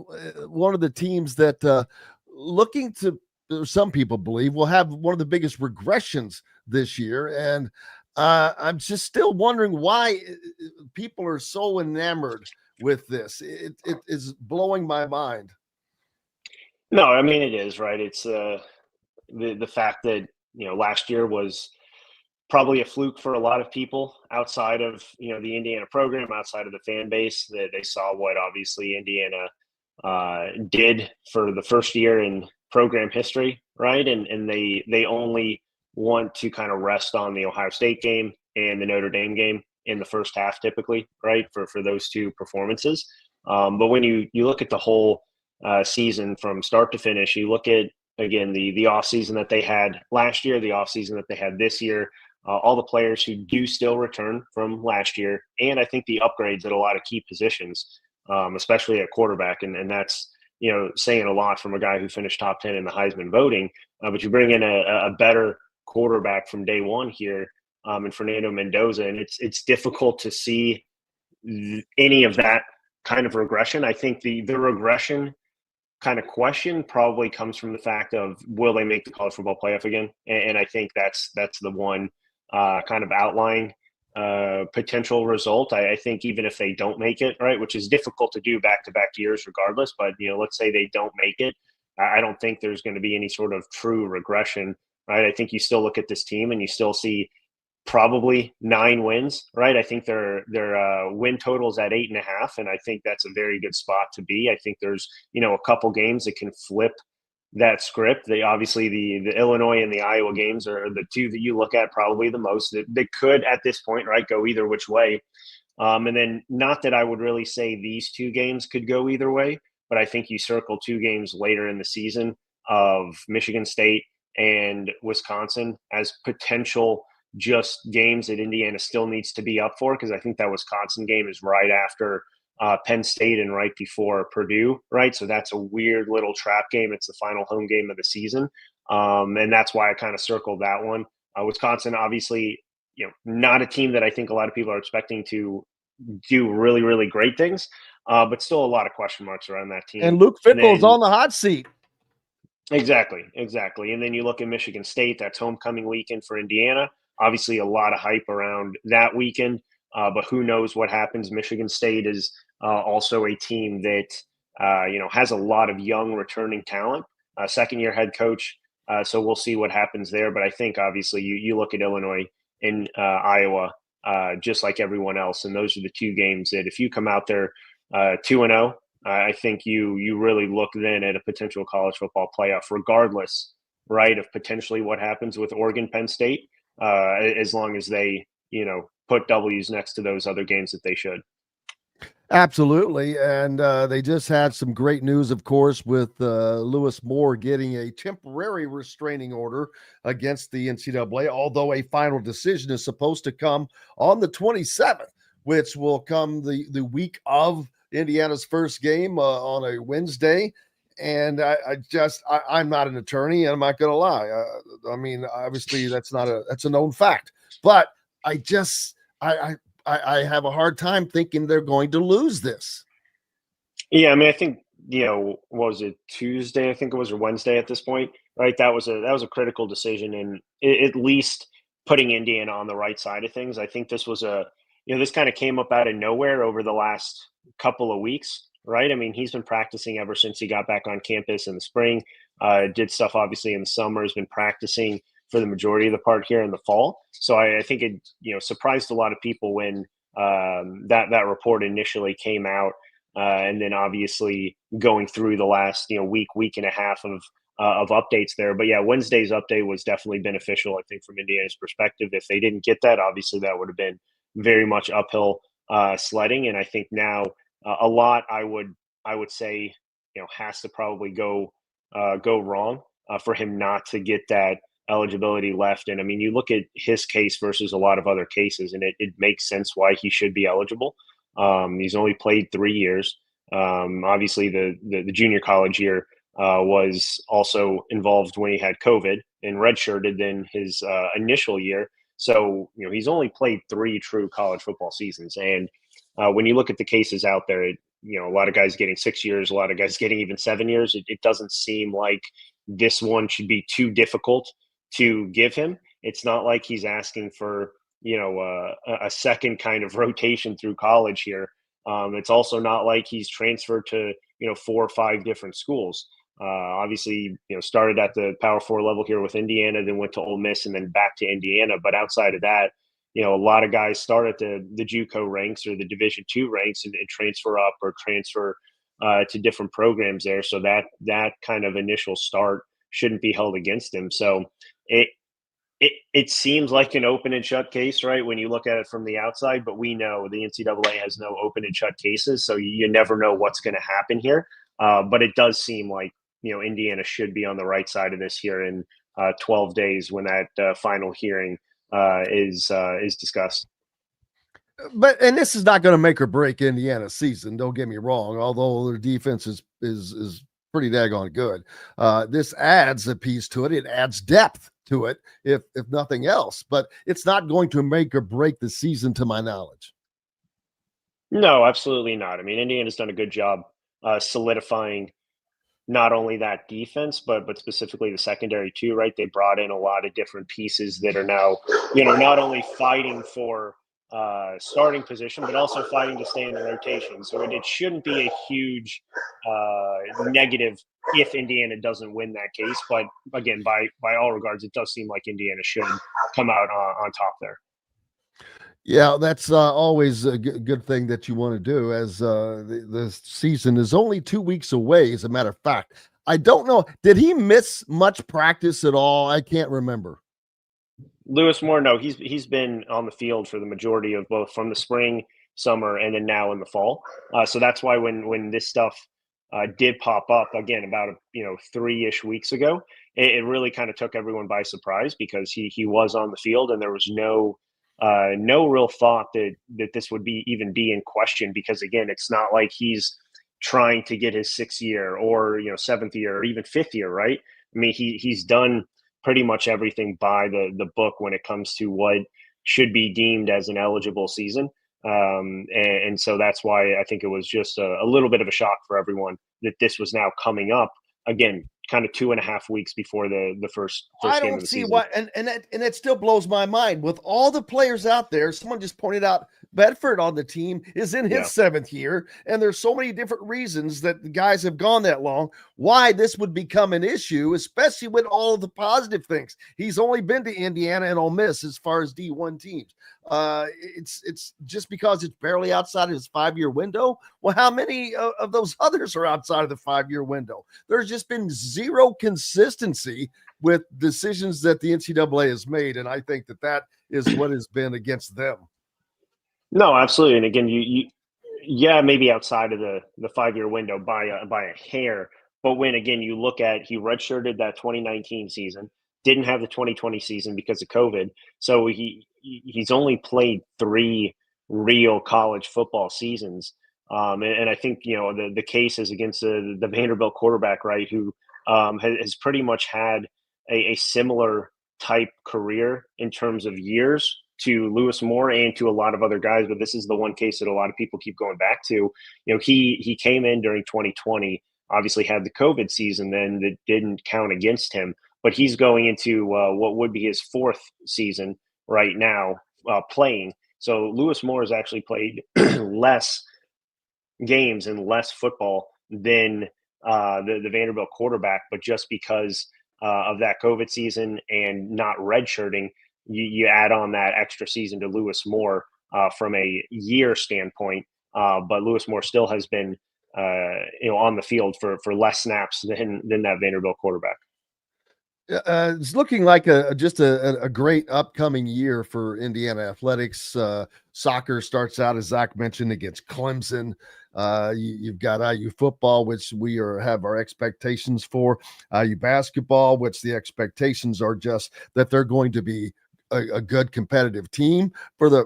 one of the teams that looking to, some people believe, will have one of the biggest regressions this year. And I'm just still wondering why people are so enamored with this. It is blowing my mind. No, I mean, it is, right? It's the fact that, last year was probably a fluke for a lot of people outside of, the Indiana program, outside of the fan base, that they saw what obviously Indiana did for the first year in program history, right? And they only want to kind of rest on the Ohio State game and the Notre Dame game in the first half, typically, right, for those two performances. But when you look at the whole season from start to finish, you look at, again, the offseason that they had last year, the offseason that they had this year, all the players who do still return from last year, and I think the upgrades at a lot of key positions, especially at quarterback, and that's saying a lot from a guy who finished top 10 in the Heisman voting. But you bring in a better quarterback from day one here, in Fernando Mendoza, and it's difficult to see any of that kind of regression. I think the regression kind of question probably comes from the fact of, will they make the college football playoff again? And I think that's the one kind of outlying potential result. I think even if they don't make it, right, which is difficult to do back-to-back years regardless, but, let's say they don't make it, I don't think there's going to be any sort of true regression, right? I think you still look at this team and you still see probably 9 wins, right? I think their win total's at 8.5, and I think that's a very good spot to be. I think there's, a couple games that can flip that script. They obviously the Illinois and the Iowa games are the two that you look at probably the most. They could at this point, right, go either which way. And then not that I would really say these 2 games could go either way, but I think you circle 2 games later in the season of Michigan State and Wisconsin as potential just games that Indiana still needs to be up for, because I think that Wisconsin game is right after Penn State and right before Purdue, right? So that's a weird little trap game. It's the final home game of the season. And that's why I kind of circled that one. Wisconsin, obviously, not a team that I think a lot of people are expecting to do really, really great things, but still a lot of question marks around that team. And Luke Fickell's on the hot seat. Exactly. And then you look at Michigan State, that's homecoming weekend for Indiana. Obviously, a lot of hype around that weekend, but who knows what happens. Michigan State is also a team that, has a lot of young returning talent, second-year head coach. So we'll see what happens there. But I think, obviously, you look at Illinois and Iowa, just like everyone else. And those are the two games that if you come out there 2-0, I think you really look then at a potential college football playoff, regardless, right, of potentially what happens with Oregon, Penn State, as long as they, put W's next to those other games that they should. Absolutely. And they just had some great news, of course, with Lewis Moore getting a temporary restraining order against the NCAA, although a final decision is supposed to come on the 27th, which will come the week of Indiana's first game on a Wednesday. And I'm not an attorney, and I'm not going to lie. I mean, obviously that's a known fact, but I have a hard time thinking they're going to lose this. Yeah, I mean, I think, what was it, Tuesday, I think it was, or Wednesday at this point, right? That was a critical decision, and at least putting Indiana on the right side of things. I think this was this kind of came up out of nowhere over the last couple of weeks, right? I mean, he's been practicing ever since he got back on campus in the spring, did stuff obviously in the summer, has been practicing for the majority of the part here in the fall. So I think it, surprised a lot of people when that report initially came out. And then obviously going through the last, week and a half of updates there. But yeah, Wednesday's update was definitely beneficial, I think, from Indiana's perspective. If they didn't get that, obviously that would have been very much uphill sledding. And I think now a lot, I would say, has to probably go wrong for him not to get that eligibility left. And I mean, you look at his case versus a lot of other cases, and it makes sense why he should be eligible. He's only played 3 years. Obviously, the junior college year was also involved when he had COVID and redshirted then his initial year. So, he's only played 3 true college football seasons. And when you look at the cases out there, a lot of guys getting 6 years, a lot of guys getting even 7 years. It doesn't seem like this one should be too difficult to give him. It's not like he's asking for, a second kind of rotation through college here. It's also not like he's transferred to, 4 or 5 different schools. Obviously, started at the Power 4 level here with Indiana, then went to Ole Miss and then back to Indiana. But outside of that, a lot of guys start at the JUCO ranks or the Division II ranks and transfer up or transfer to different programs there. So that kind of initial start shouldn't be held against him. So it seems like an open and shut case, right, when you look at it from the outside, but we know the NCAA has no open and shut cases, so you never know what's going to happen here. But it does seem like, Indiana should be on the right side of this here in 12 days when that final hearing is discussed. And this is not going to make or break Indiana's season, don't get me wrong, although their defense is pretty daggone good. This adds a piece to it. It adds depth to it, if nothing else. But it's not going to make or break the season, to my knowledge. No, absolutely not. I mean, Indiana's done a good job solidifying not only that defense, but specifically the secondary too, right? They brought in a lot of different pieces that are now, not only fighting for starting position, but also fighting to stay in the rotation. So it shouldn't be a huge negative if Indiana doesn't win that case. But again, by all regards, it does seem like Indiana should come out on top there. Yeah, that's always a good thing that you want to do, as the season is only 2 weeks away, as a matter of fact. I don't know. Did he miss much practice at all? I can't remember. Lewis Moore, no, he's been on the field for the majority of both from the spring, summer, and then now in the fall. So that's why when this stuff did pop up again about 3-ish weeks ago, it really kind of took everyone by surprise, because he was on the field and there was no real thought that this would even be in question, because again, it's not like he's trying to get his 6th year or 7th year or even 5th year, right? I mean, he's done pretty much everything by the book when it comes to what should be deemed as an eligible season. And so that's why I think it was just a little bit of a shock for everyone that this was now coming up again, kind of 2.5 weeks before the first I game don't of the see season. what, and it still blows my mind with all the players out there. Someone just pointed out Bedford on the team is in his 7th year, and there's so many different reasons that the guys have gone that long, why this would become an issue, especially with all of the positive things. He's only been to Indiana and Ole Miss as far as D1 teams. It's just because it's barely outside of his 5-year window. Well, how many of those others are outside of the 5-year window? There's just been zero consistency with decisions that the NCAA has made, and I think that is what has been against them. No, absolutely. And again, yeah, maybe outside of the 5-year window by a hair. But when, again, you look at, he redshirted that 2019 season, didn't have the 2020 season because of COVID. So he's only played 3 real college football seasons. And I think, the case is against the Vanderbilt quarterback, right, who has pretty much had a similar type career in terms of years to Lewis Moore and to a lot of other guys. But this is the one case that a lot of people keep going back to. He came in during 2020, obviously had the COVID season then that didn't count against him. But he's going into what would be his 4th season right now playing. So Lewis Moore has actually played less games and less football than the Vanderbilt quarterback. But just because of that COVID season and not redshirting, you add on that extra season to Lewis Moore from a year standpoint. But Lewis Moore still has been on the field for less snaps than that Vanderbilt quarterback. It's looking like just a great upcoming year for Indiana athletics. Soccer starts out, as Zach mentioned, against Clemson. You've got IU football, which we have our expectations for. IU basketball, which the expectations are just that they're going to be a good competitive team for a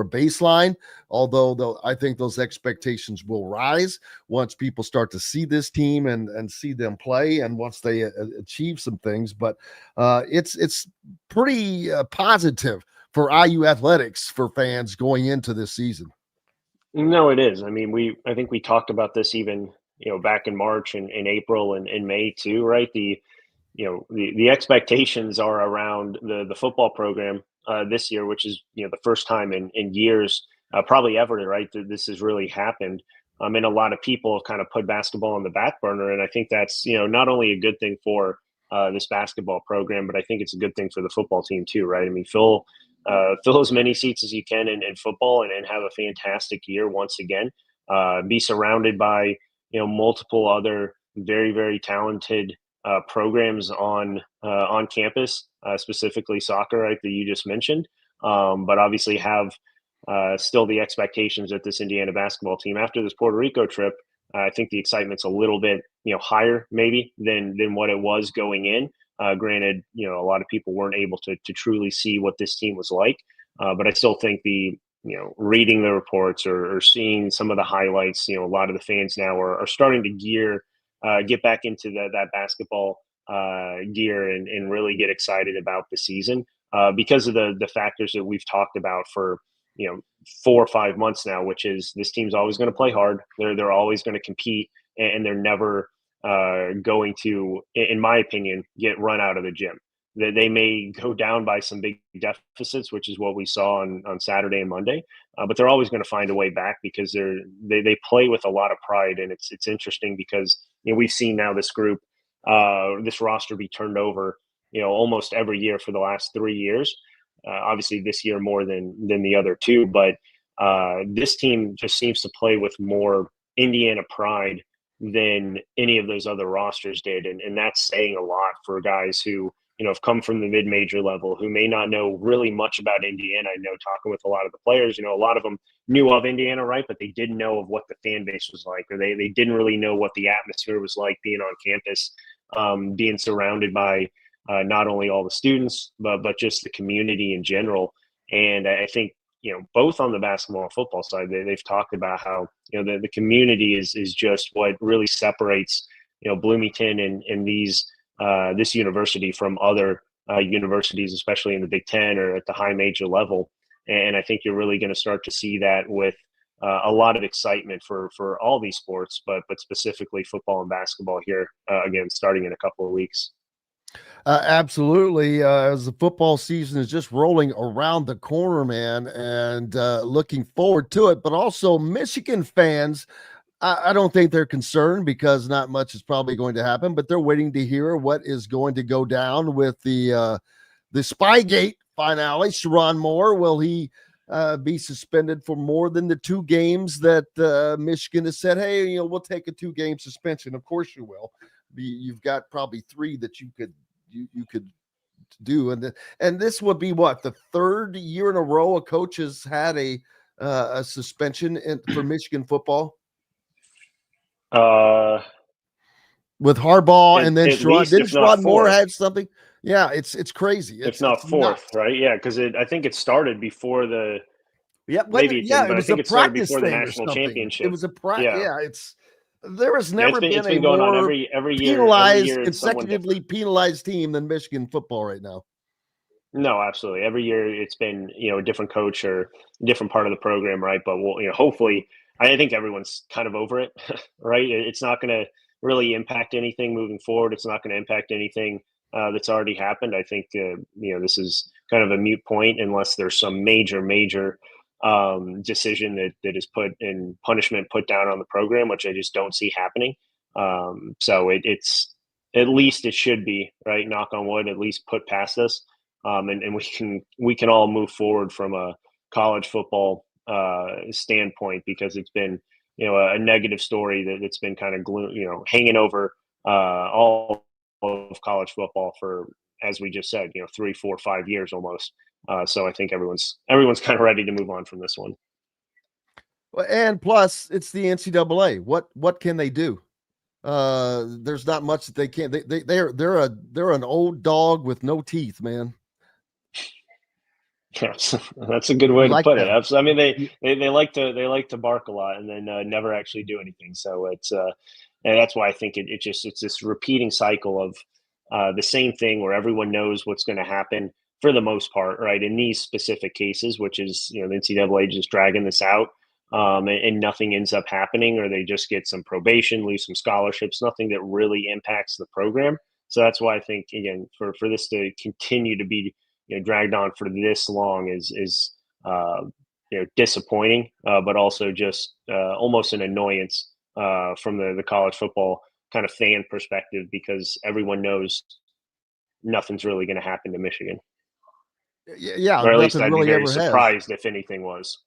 baseline. Although I think those expectations will rise once people start to see this team and see them play, and once they achieve some things. But it's pretty positive for IU athletics for fans going into this season. No, it is. I mean, I think we talked about this even back in March and in April and in May too, right? The expectations are around the football program this year, which is the first time in years, probably ever, right, that this has really happened. And a lot of people have kind of put basketball on the back burner, and I think that's not only a good thing for this basketball program, but I think it's a good thing for the football team too, right? I mean, fill as many seats as you can in football and have a fantastic year once again. Be surrounded by multiple other very, very talented programs on campus, specifically soccer, right, that you just mentioned. But obviously have still the expectations that this Indiana basketball team, after this Puerto Rico trip, I think the excitement's a little bit higher maybe than what it was going in. Granted, a lot of people weren't able to truly see what this team was like, but I still think reading the reports or seeing some of the highlights, a lot of the fans now are starting to get back into that basketball gear and really get excited about the season because of the factors that we've talked about for 4 or 5 months now, which is this team's always going to play hard. They're always going to compete, and they're never going to, in my opinion, get run out of the gym. They may go down by some big deficits, which is what we saw on Saturday and Monday, but they're always going to find a way back because they play with a lot of pride. And it's interesting because we've seen now this group, this roster be turned over almost every year for the last 3 years. Obviously this year more than the other 2, but this team just seems to play with more Indiana pride than any of those other rosters did, and that's saying a lot for guys who have come from the mid-major level, who may not know really much about Indiana. I know talking with a lot of the players, a lot of them knew of Indiana, right? But they didn't know of what the fan base was like, or they didn't really know what the atmosphere was like being on campus, being surrounded by not only all the students, but just the community in general. And I think, both on the basketball and football side, they've talked about how, the community is just what really separates, Bloomington and this university from other universities, especially in the Big Ten or at the high major level. And I think you're really going to start to see that with a lot of excitement for all these sports, but specifically football and basketball here, again, starting in a couple of weeks. Absolutely. As the football season is just rolling around the corner, man, and looking forward to it. But also Michigan fans, I don't think they're concerned because not much is probably going to happen, but they're waiting to hear what is going to go down with the Spygate finale. Sharon Moore, will he be suspended for more than the 2 games that Michigan has said, hey, we'll take a 2-game suspension. Of course you will. You've got probably 3 that you could do, and this would be what, the 3rd year in a row a coach has had a suspension for Michigan football. With Harbaugh and then Sherrod. Didn't Sherrod Moore have something? Yeah, it's crazy. If not 4th, right? Yeah, because I think it started before the. Yeah, maybe it was a practice before the thing national or something. championship. It was a practice. Yeah, there has never been a going more on every year, penalized, consecutively penalized team than Michigan football right now. No, absolutely. Every year it's been, a different coach or a different part of the program, right? But we'll, hopefully, I think everyone's kind of over it, right? It's not going to really impact anything moving forward. It's not going to impact anything that's already happened. I think, this is kind of a moot point unless there's some major decision that is put in punishment put down on the program, which I just don't see happening. So it's at least it should be, right? Knock on wood, at least put past us. And we can all move forward from a college football standpoint, because it's been a negative story that's been kind of hanging over all of college football for, as we just said, 3, 4, 5 years almost. So I think everyone's kind of ready to move on from this one. And plus, it's the NCAA. What can they do? There's not much that they can't. They're an old dog with no teeth, man. Yes, that's a good way to put it. I mean, they like to bark a lot and then never actually do anything. So it's and that's why I think it's this repeating cycle of the same thing where everyone knows what's going to happen for the most part, right? In these specific cases, which is the NCAA just dragging this out, and nothing ends up happening, or they just get some probation, lose some scholarships, nothing that really impacts the program. So that's why I think, again, for this to continue to be dragged on for this long is disappointing, but also just almost an annoyance from the college football kind of fan perspective, because everyone knows nothing's really going to happen to Michigan. Yeah, or at least I'd really be very surprised if anything was.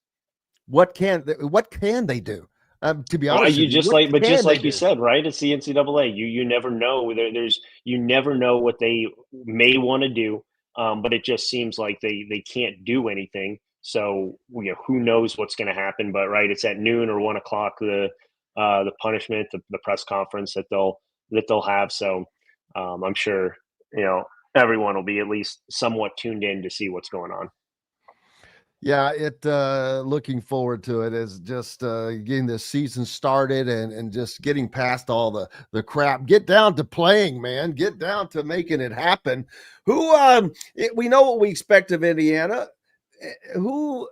What can they do? To be honest, just like you said, right? It's the NCAA. You never know. You never know what they may want to do. But it just seems like they can't do anything. So who knows what's going to happen? But right, it's at noon or 1 o'clock the punishment, the press conference that they'll have. So I'm sure everyone will be at least somewhat tuned in to see what's going on. Yeah, looking forward to it as just getting this season started and just getting past all the crap. Get down to playing, man. Get down to making it happen. We know what we expect of Indiana. Who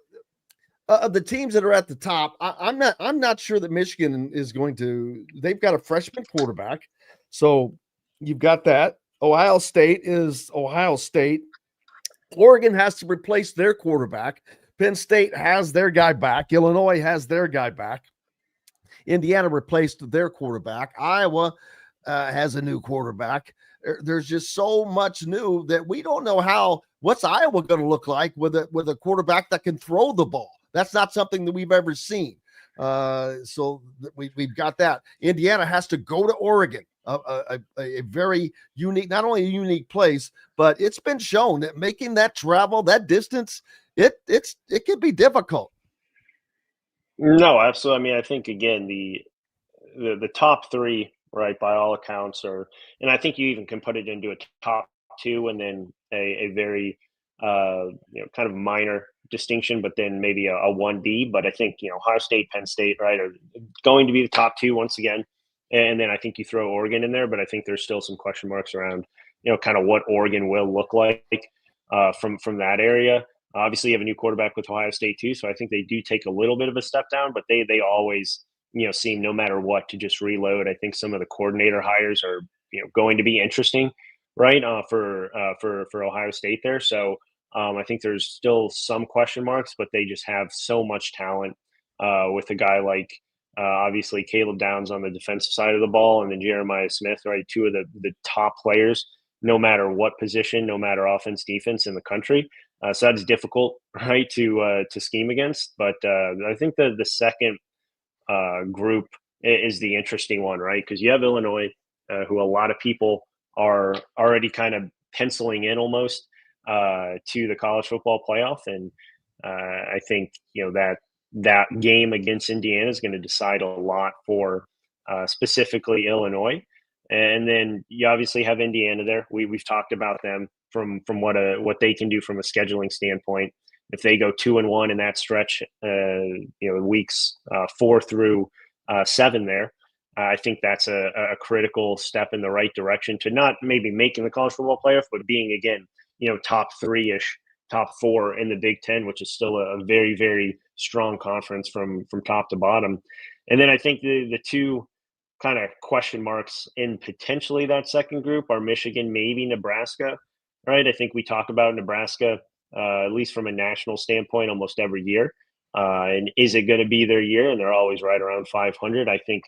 of the teams that are at the top? I'm not sure that Michigan is going to. They've got a freshman quarterback, so you've got that. Ohio State is Ohio State. Oregon has to replace their quarterback. Penn State has their guy back. Illinois has their guy back. Indiana replaced their quarterback. Iowa has a new quarterback. There's just so much new that we don't know what's Iowa going to look like with a quarterback that can throw the ball. That's not something that we've ever seen. So we've got that. Indiana has to go to Oregon. A very unique, not only a unique place, but it's been shown that making that travel, that distance, it can be difficult. No, absolutely. I mean, I think again the top 3, right, by all accounts, and I think you even can put it into a top 2 and then a very kind of minor distinction, but then maybe a 1B. But I think Ohio State, Penn State, right, are going to be the top 2 once again. And then I think you throw Oregon in there, but I think there's still some question marks around, kind of what Oregon will look like from that area. Obviously, you have a new quarterback with Ohio State too, so I think they do take a little bit of a step down, but they always seem, no matter what, to just reload. I think some of the coordinator hires are going to be interesting, right, for Ohio State there. So I think there's still some question marks, but they just have so much talent with a guy like. Obviously, Caleb Downs on the defensive side of the ball, and then Jeremiah Smith, right? 2 of the top players, no matter what position, no matter offense, defense in the country. So that's difficult, right, to scheme against. But I think the second group is the interesting one, right? Because you have Illinois, who a lot of people are already kind of penciling in almost to the college football playoff, and I think that game against Indiana is going to decide a lot for specifically Illinois. And then you obviously have Indiana there. We've talked about them from what they can do from a scheduling standpoint. If they go 2-1 in that stretch, weeks 4 through 7 there, I think that's a critical step in the right direction to not maybe making the college football playoff, but being, again, top 3-ish, top 4 in the Big Ten, which is still a very, very strong conference from top to bottom. And then I think the two kind of question marks in potentially that second group are Michigan, maybe Nebraska, right? I think we talk about Nebraska, at least from a national standpoint, almost every year. And is it going to be their year? And they're always right around 500. I think,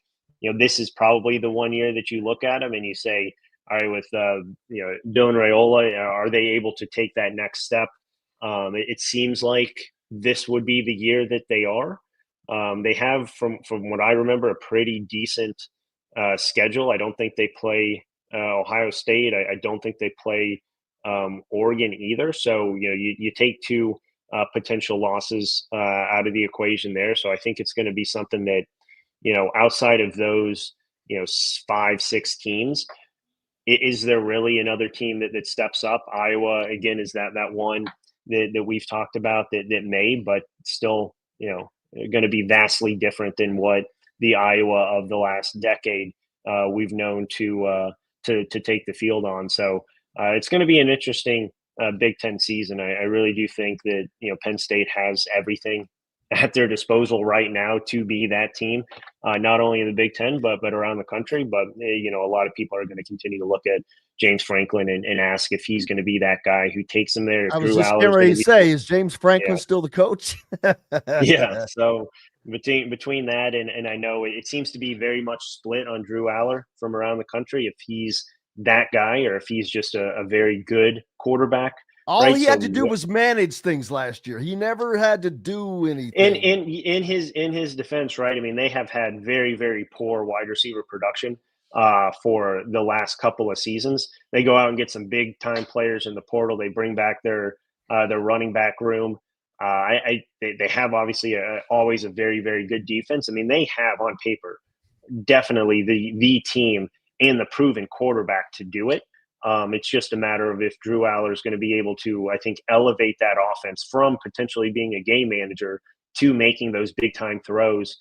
this is probably the one year that you look at them and you say, all right, with, Don Raiola, are they able to take that next step? It seems like this would be the year that they are. They have, from what I remember, a pretty decent schedule. I don't think they play Ohio State. I don't think they play Oregon either. So, you take two potential losses out of the equation there. So I think it's going to be something that, outside of those, 5-6 teams, is there really another team that steps up? Iowa, again, is that one that we've talked about that may, but still, going to be vastly different than what the Iowa of the last decade we've known to take the field on. So it's going to be an interesting Big Ten season. I really do think that, Penn State has everything at their disposal right now to be that team, not only in the Big Ten, but around the country. But, a lot of people are going to continue to look at James Franklin and ask if he's going to be that guy who takes them there. I was just getting ready to say, is James Franklin still the coach? Yeah. So between that and I know it seems to be very much split on Drew Aller from around the country, if he's that guy or if he's just a very good quarterback. All he had to do was manage things last year. He never had to do anything. In his defense, right? I mean, they have had very, very poor wide receiver production for the last couple of seasons. They go out and get some big time players in the portal. They bring back their running back room. They have obviously always a very, very good defense. I mean, they have on paper definitely the team and the proven quarterback to do it. It's just a matter of if Drew Aller is going to be able to, I think, elevate that offense from potentially being a game manager to making those big time throws,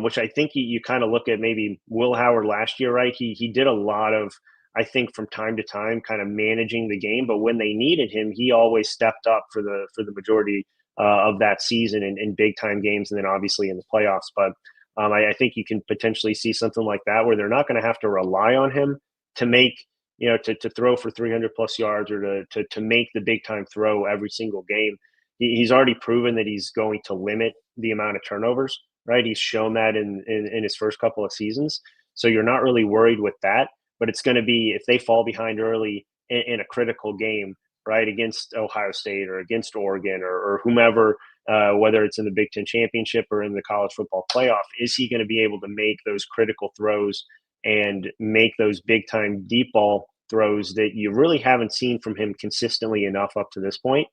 which I think you kind of look at maybe Will Howard last year, right? He did a lot of, I think, from time to time kind of managing the game, but when they needed him, he always stepped up for the majority of that season in big time games, and then obviously in the playoffs. But I think you can potentially see something like that where they're not going to have to rely on him to make, to throw for 300 plus yards or to make the big time throw every single game. He's already proven that he's going to limit the amount of turnovers, right? He's shown that in his first couple of seasons. So you're not really worried with that, but it's going to be if they fall behind early in a critical game, right, against Ohio State or against Oregon or whomever, whether it's in the Big Ten championship or in the college football playoff, is he going to be able to make those critical throws and make those big time deep ball throws that you really haven't seen from him consistently enough up to this point?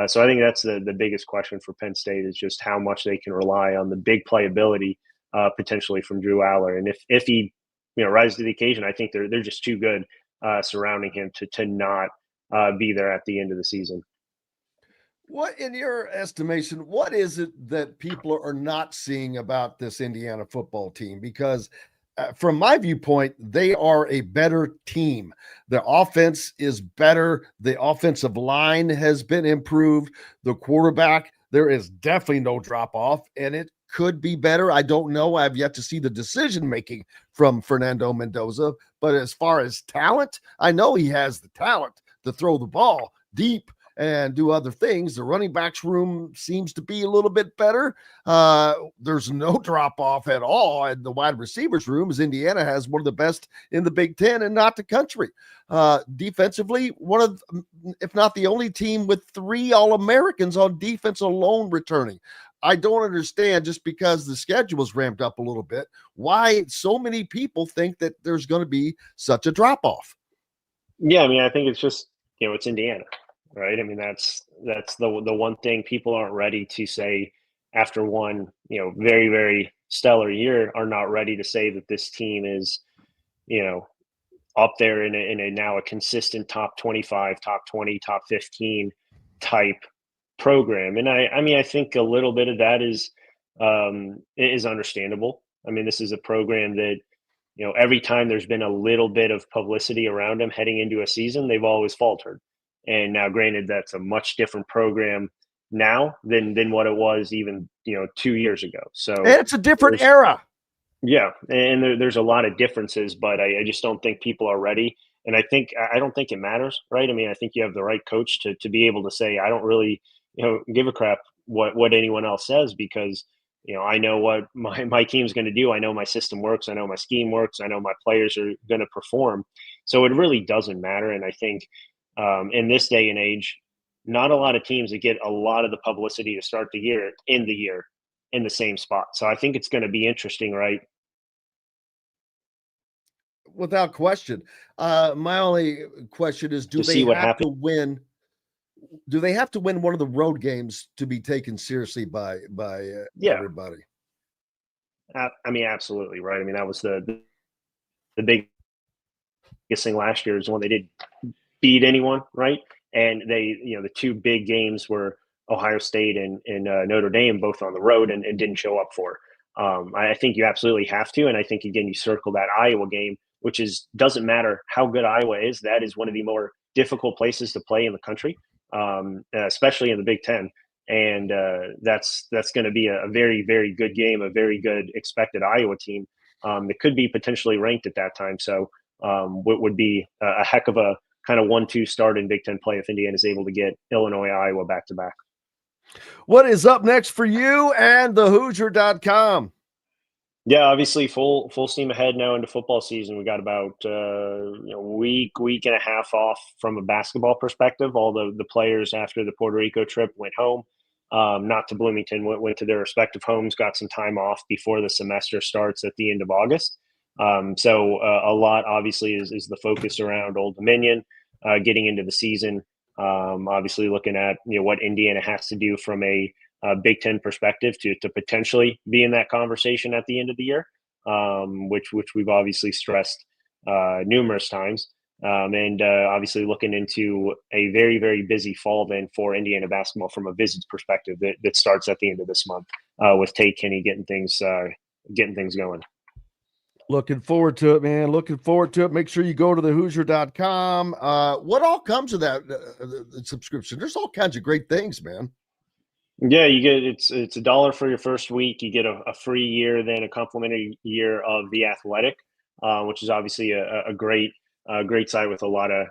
So I think that's the biggest question for Penn State is just how much they can rely on the big playability potentially from Drew Aller. And if he rises to the occasion, I think they're just too good surrounding him to not be there at the end of the season. What, in your estimation, what is it that people are not seeing about this Indiana football team? Because from my viewpoint, they are a better team. The offense is better. The offensive line has been improved. The quarterback, there is definitely no drop off, and it could be better. I don't know. I've yet to see the decision-making from Fernando Mendoza. But as far as talent, I know he has the talent to throw the ball deep and do other things. The running backs room seems to be a little bit better. There's no drop off at all in the wide receivers room, as Indiana has one of the best in the Big Ten and not the country. Defensively, one of, if not the only team with 3 All-Americans on defense alone returning. I don't understand, just because the schedule was ramped up a little bit, why so many people think that there's going to be such a drop off. Yeah, I mean, I think it's just, it's Indiana, right? I mean, that's the one thing people aren't ready to say after one, very, very stellar year, are not ready to say that this team is, up there in a now a consistent top 25, top 20, top 15 type program. And I think a little bit of that is understandable. I mean, this is a program that, every time there's been a little bit of publicity around them heading into a season, they've always faltered. And now, granted, that's a much different program now than what it was even, 2 years ago. So and it's a different era. Yeah. And there's a lot of differences, but I just don't think people are ready. And I don't think it matters, right? I mean, I think you have the right coach to be able to say, I don't really, give a crap what anyone else says, because, I know what my team's going to do. I know my system works. I know my scheme works. I know my players are going to perform. So it really doesn't matter. And I think in this day and age, not a lot of teams that get a lot of the publicity to start the year in the same spot. So I think it's going to be interesting, right? Without question. My only question is, do they have to win one of the road games to be taken seriously by everybody? I mean, absolutely, right? I mean, that was the biggest thing last year, is when they did beat anyone, right? And they, the 2 big games were Ohio State and Notre Dame, both on the road, and didn't show up for. I think you absolutely have to. And I think, again, you circle that Iowa game, which doesn't matter how good Iowa is. That is one of the more difficult places to play in the country, especially in the Big Ten. And that's going to be a very, very good game, a very good expected Iowa team that could be potentially ranked at that time. So what would be a heck of a kind of 1-2 start in Big Ten play if Indiana is able to get Illinois, Iowa back-to-back. What is up next for you and the Hoosier.com? Yeah, obviously full steam ahead now into football season. We got about week and a half off from a basketball perspective. All the players after the Puerto Rico trip went home, not to Bloomington, went to their respective homes, got some time off before the semester starts at the end of August. So a lot obviously is the focus around Old Dominion, getting into the season. Obviously looking at what Indiana has to do from a Big Ten perspective to potentially be in that conversation at the end of the year, which we've obviously stressed numerous times. And obviously looking into a very, very busy fall then for Indiana basketball from a visits perspective that starts at the end of this month with Tate Kinney getting things going. Looking forward to it, man. Looking forward to it. Make sure you go to the Hoosier.com. What all comes with that subscription? There's all kinds of great things, man. Yeah, you get it's $1 for your first week. You get a free year, then a complimentary year of The Athletic, which is obviously a great site with a lot of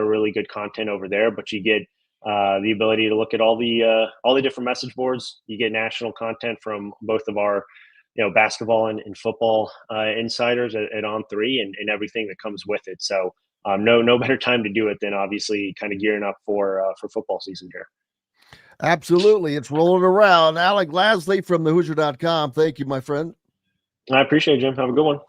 really good content over there. But you get the ability to look at all the different message boards. You get national content from both of our basketball and football insiders at On3 and everything that comes with it. So no better time to do it than obviously kind of gearing up for football season here. Absolutely. It's rolling around. Alec Lasley from the Hoosier.com. Thank you, my friend. I appreciate it, Jim. Have a good one.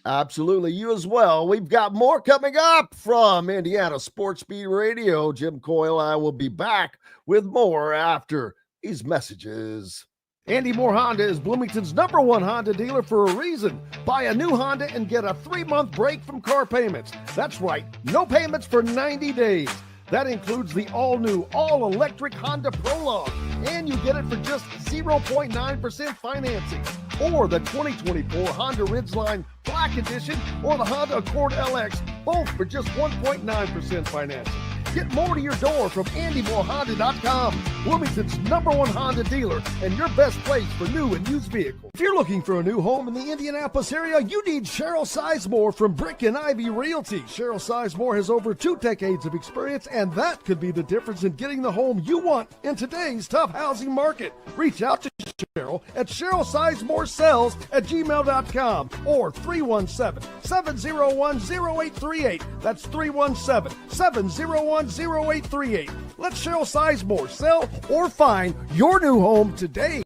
Absolutely. You as well. We've got more coming up from Indiana Sports Beat Radio. Jim Coyle and I will be back with more after these messages. Andy Moore Honda is Bloomington's #1 Honda dealer for a reason. Buy a new Honda and get a 3-month break from car payments. That's right. No payments for 90 days. That includes the all-new, all-electric Honda Prologue, and you get it for just 0.9% financing, or the 2024 Honda Ridgeline Black Edition, or the Honda Accord LX, both for just 1.9% financing. Get more to your door from AndyMooreHonda.com, Bloomington's #1 Honda dealer and your best place for new and used vehicles. If you're looking for a new home in the Indianapolis area, you need Cheryl Sizemore from Brick and Ivy Realty. Cheryl Sizemore has over 2 decades of experience, and that could be the difference in getting the home you want in today's tough housing market. Reach out to Cheryl at CherylSizemooreSells@gmail.com or 317-701-0838. That's 317-701-0838. Let Cheryl Sizemore sell or find your new home today.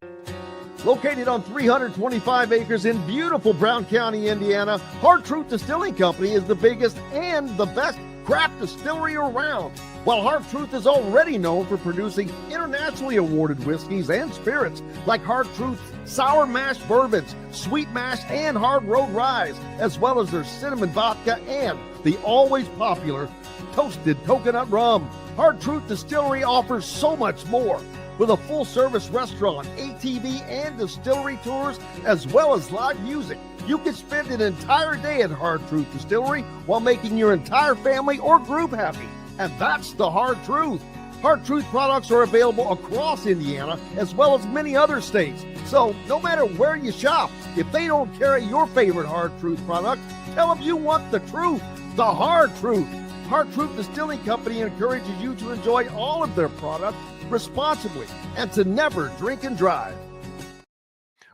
Located on 325 acres in beautiful Brown County, Indiana, Hard Truth Distilling Company is the biggest and the best craft distillery around. While Hard Truth is already known for producing internationally awarded whiskeys and spirits like Hard Truth Sour Mash Bourbons, Sweet Mash, and Hard Road Ryes, as well as their cinnamon vodka and the always popular Toasted Coconut Rum. Hard Truth Distillery offers so much more. With a full-service restaurant, ATV, and distillery tours, as well as live music, you can spend an entire day at Hard Truth Distillery while making your entire family or group happy. And that's the Hard Truth. Hard Truth products are available across Indiana, as well as many other states. So no matter where you shop, if they don't carry your favorite Hard Truth product, tell them you want the truth, the Hard Truth. Hard Truth Distilling Company encourages you to enjoy all of their products responsibly and to never drink and drive.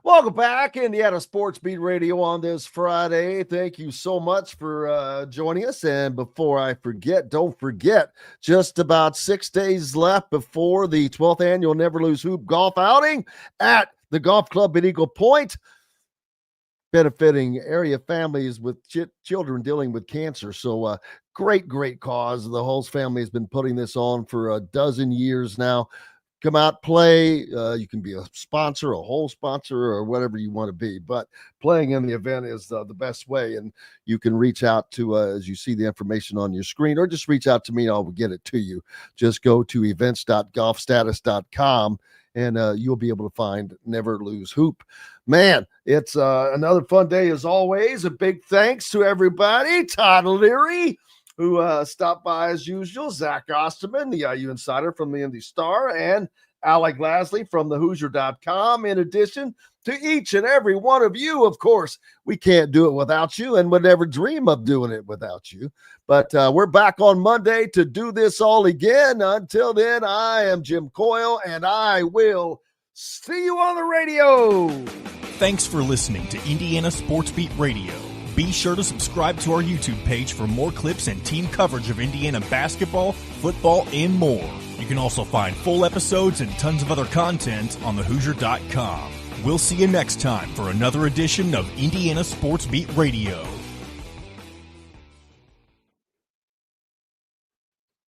Welcome back, Indiana Sports Beat Radio on this Friday. Thank you so much for joining us. And before I forget, don't forget, just about 6 days left before the 12th annual Never Lose Hoop golf outing at the Golf Club at Eagle Point, benefiting area families with children dealing with cancer. So great cause. The Hulse family has been putting this on for a dozen years now. Come out, play. You can be a sponsor, a whole sponsor, or whatever you want to be. But playing in the event is the best way. And you can reach out to, as you see the information on your screen, or just reach out to me and I'll get it to you. Just go to events.golfstatus.com and you'll be able to find Never Lose Hoop. Man, it's another fun day as always. A big thanks to everybody. Todd Leary, who stopped by as usual, Zach Osterman, the IU Insider from the Indy Star, and Alec Lasley from the Hoosier.com. In addition to each and every one of you, of course, we can't do it without you and would never dream of doing it without you. But we're back on Monday to do this all again. Until then, I am Jim Coyle, and I will see you on the radio. Thanks for listening to Indiana Sports Beat Radio. Be sure to subscribe to our YouTube page for more clips and team coverage of Indiana basketball, football, and more. You can also find full episodes and tons of other content on thehoosier.com. We'll see you next time for another edition of Indiana Sports Beat Radio.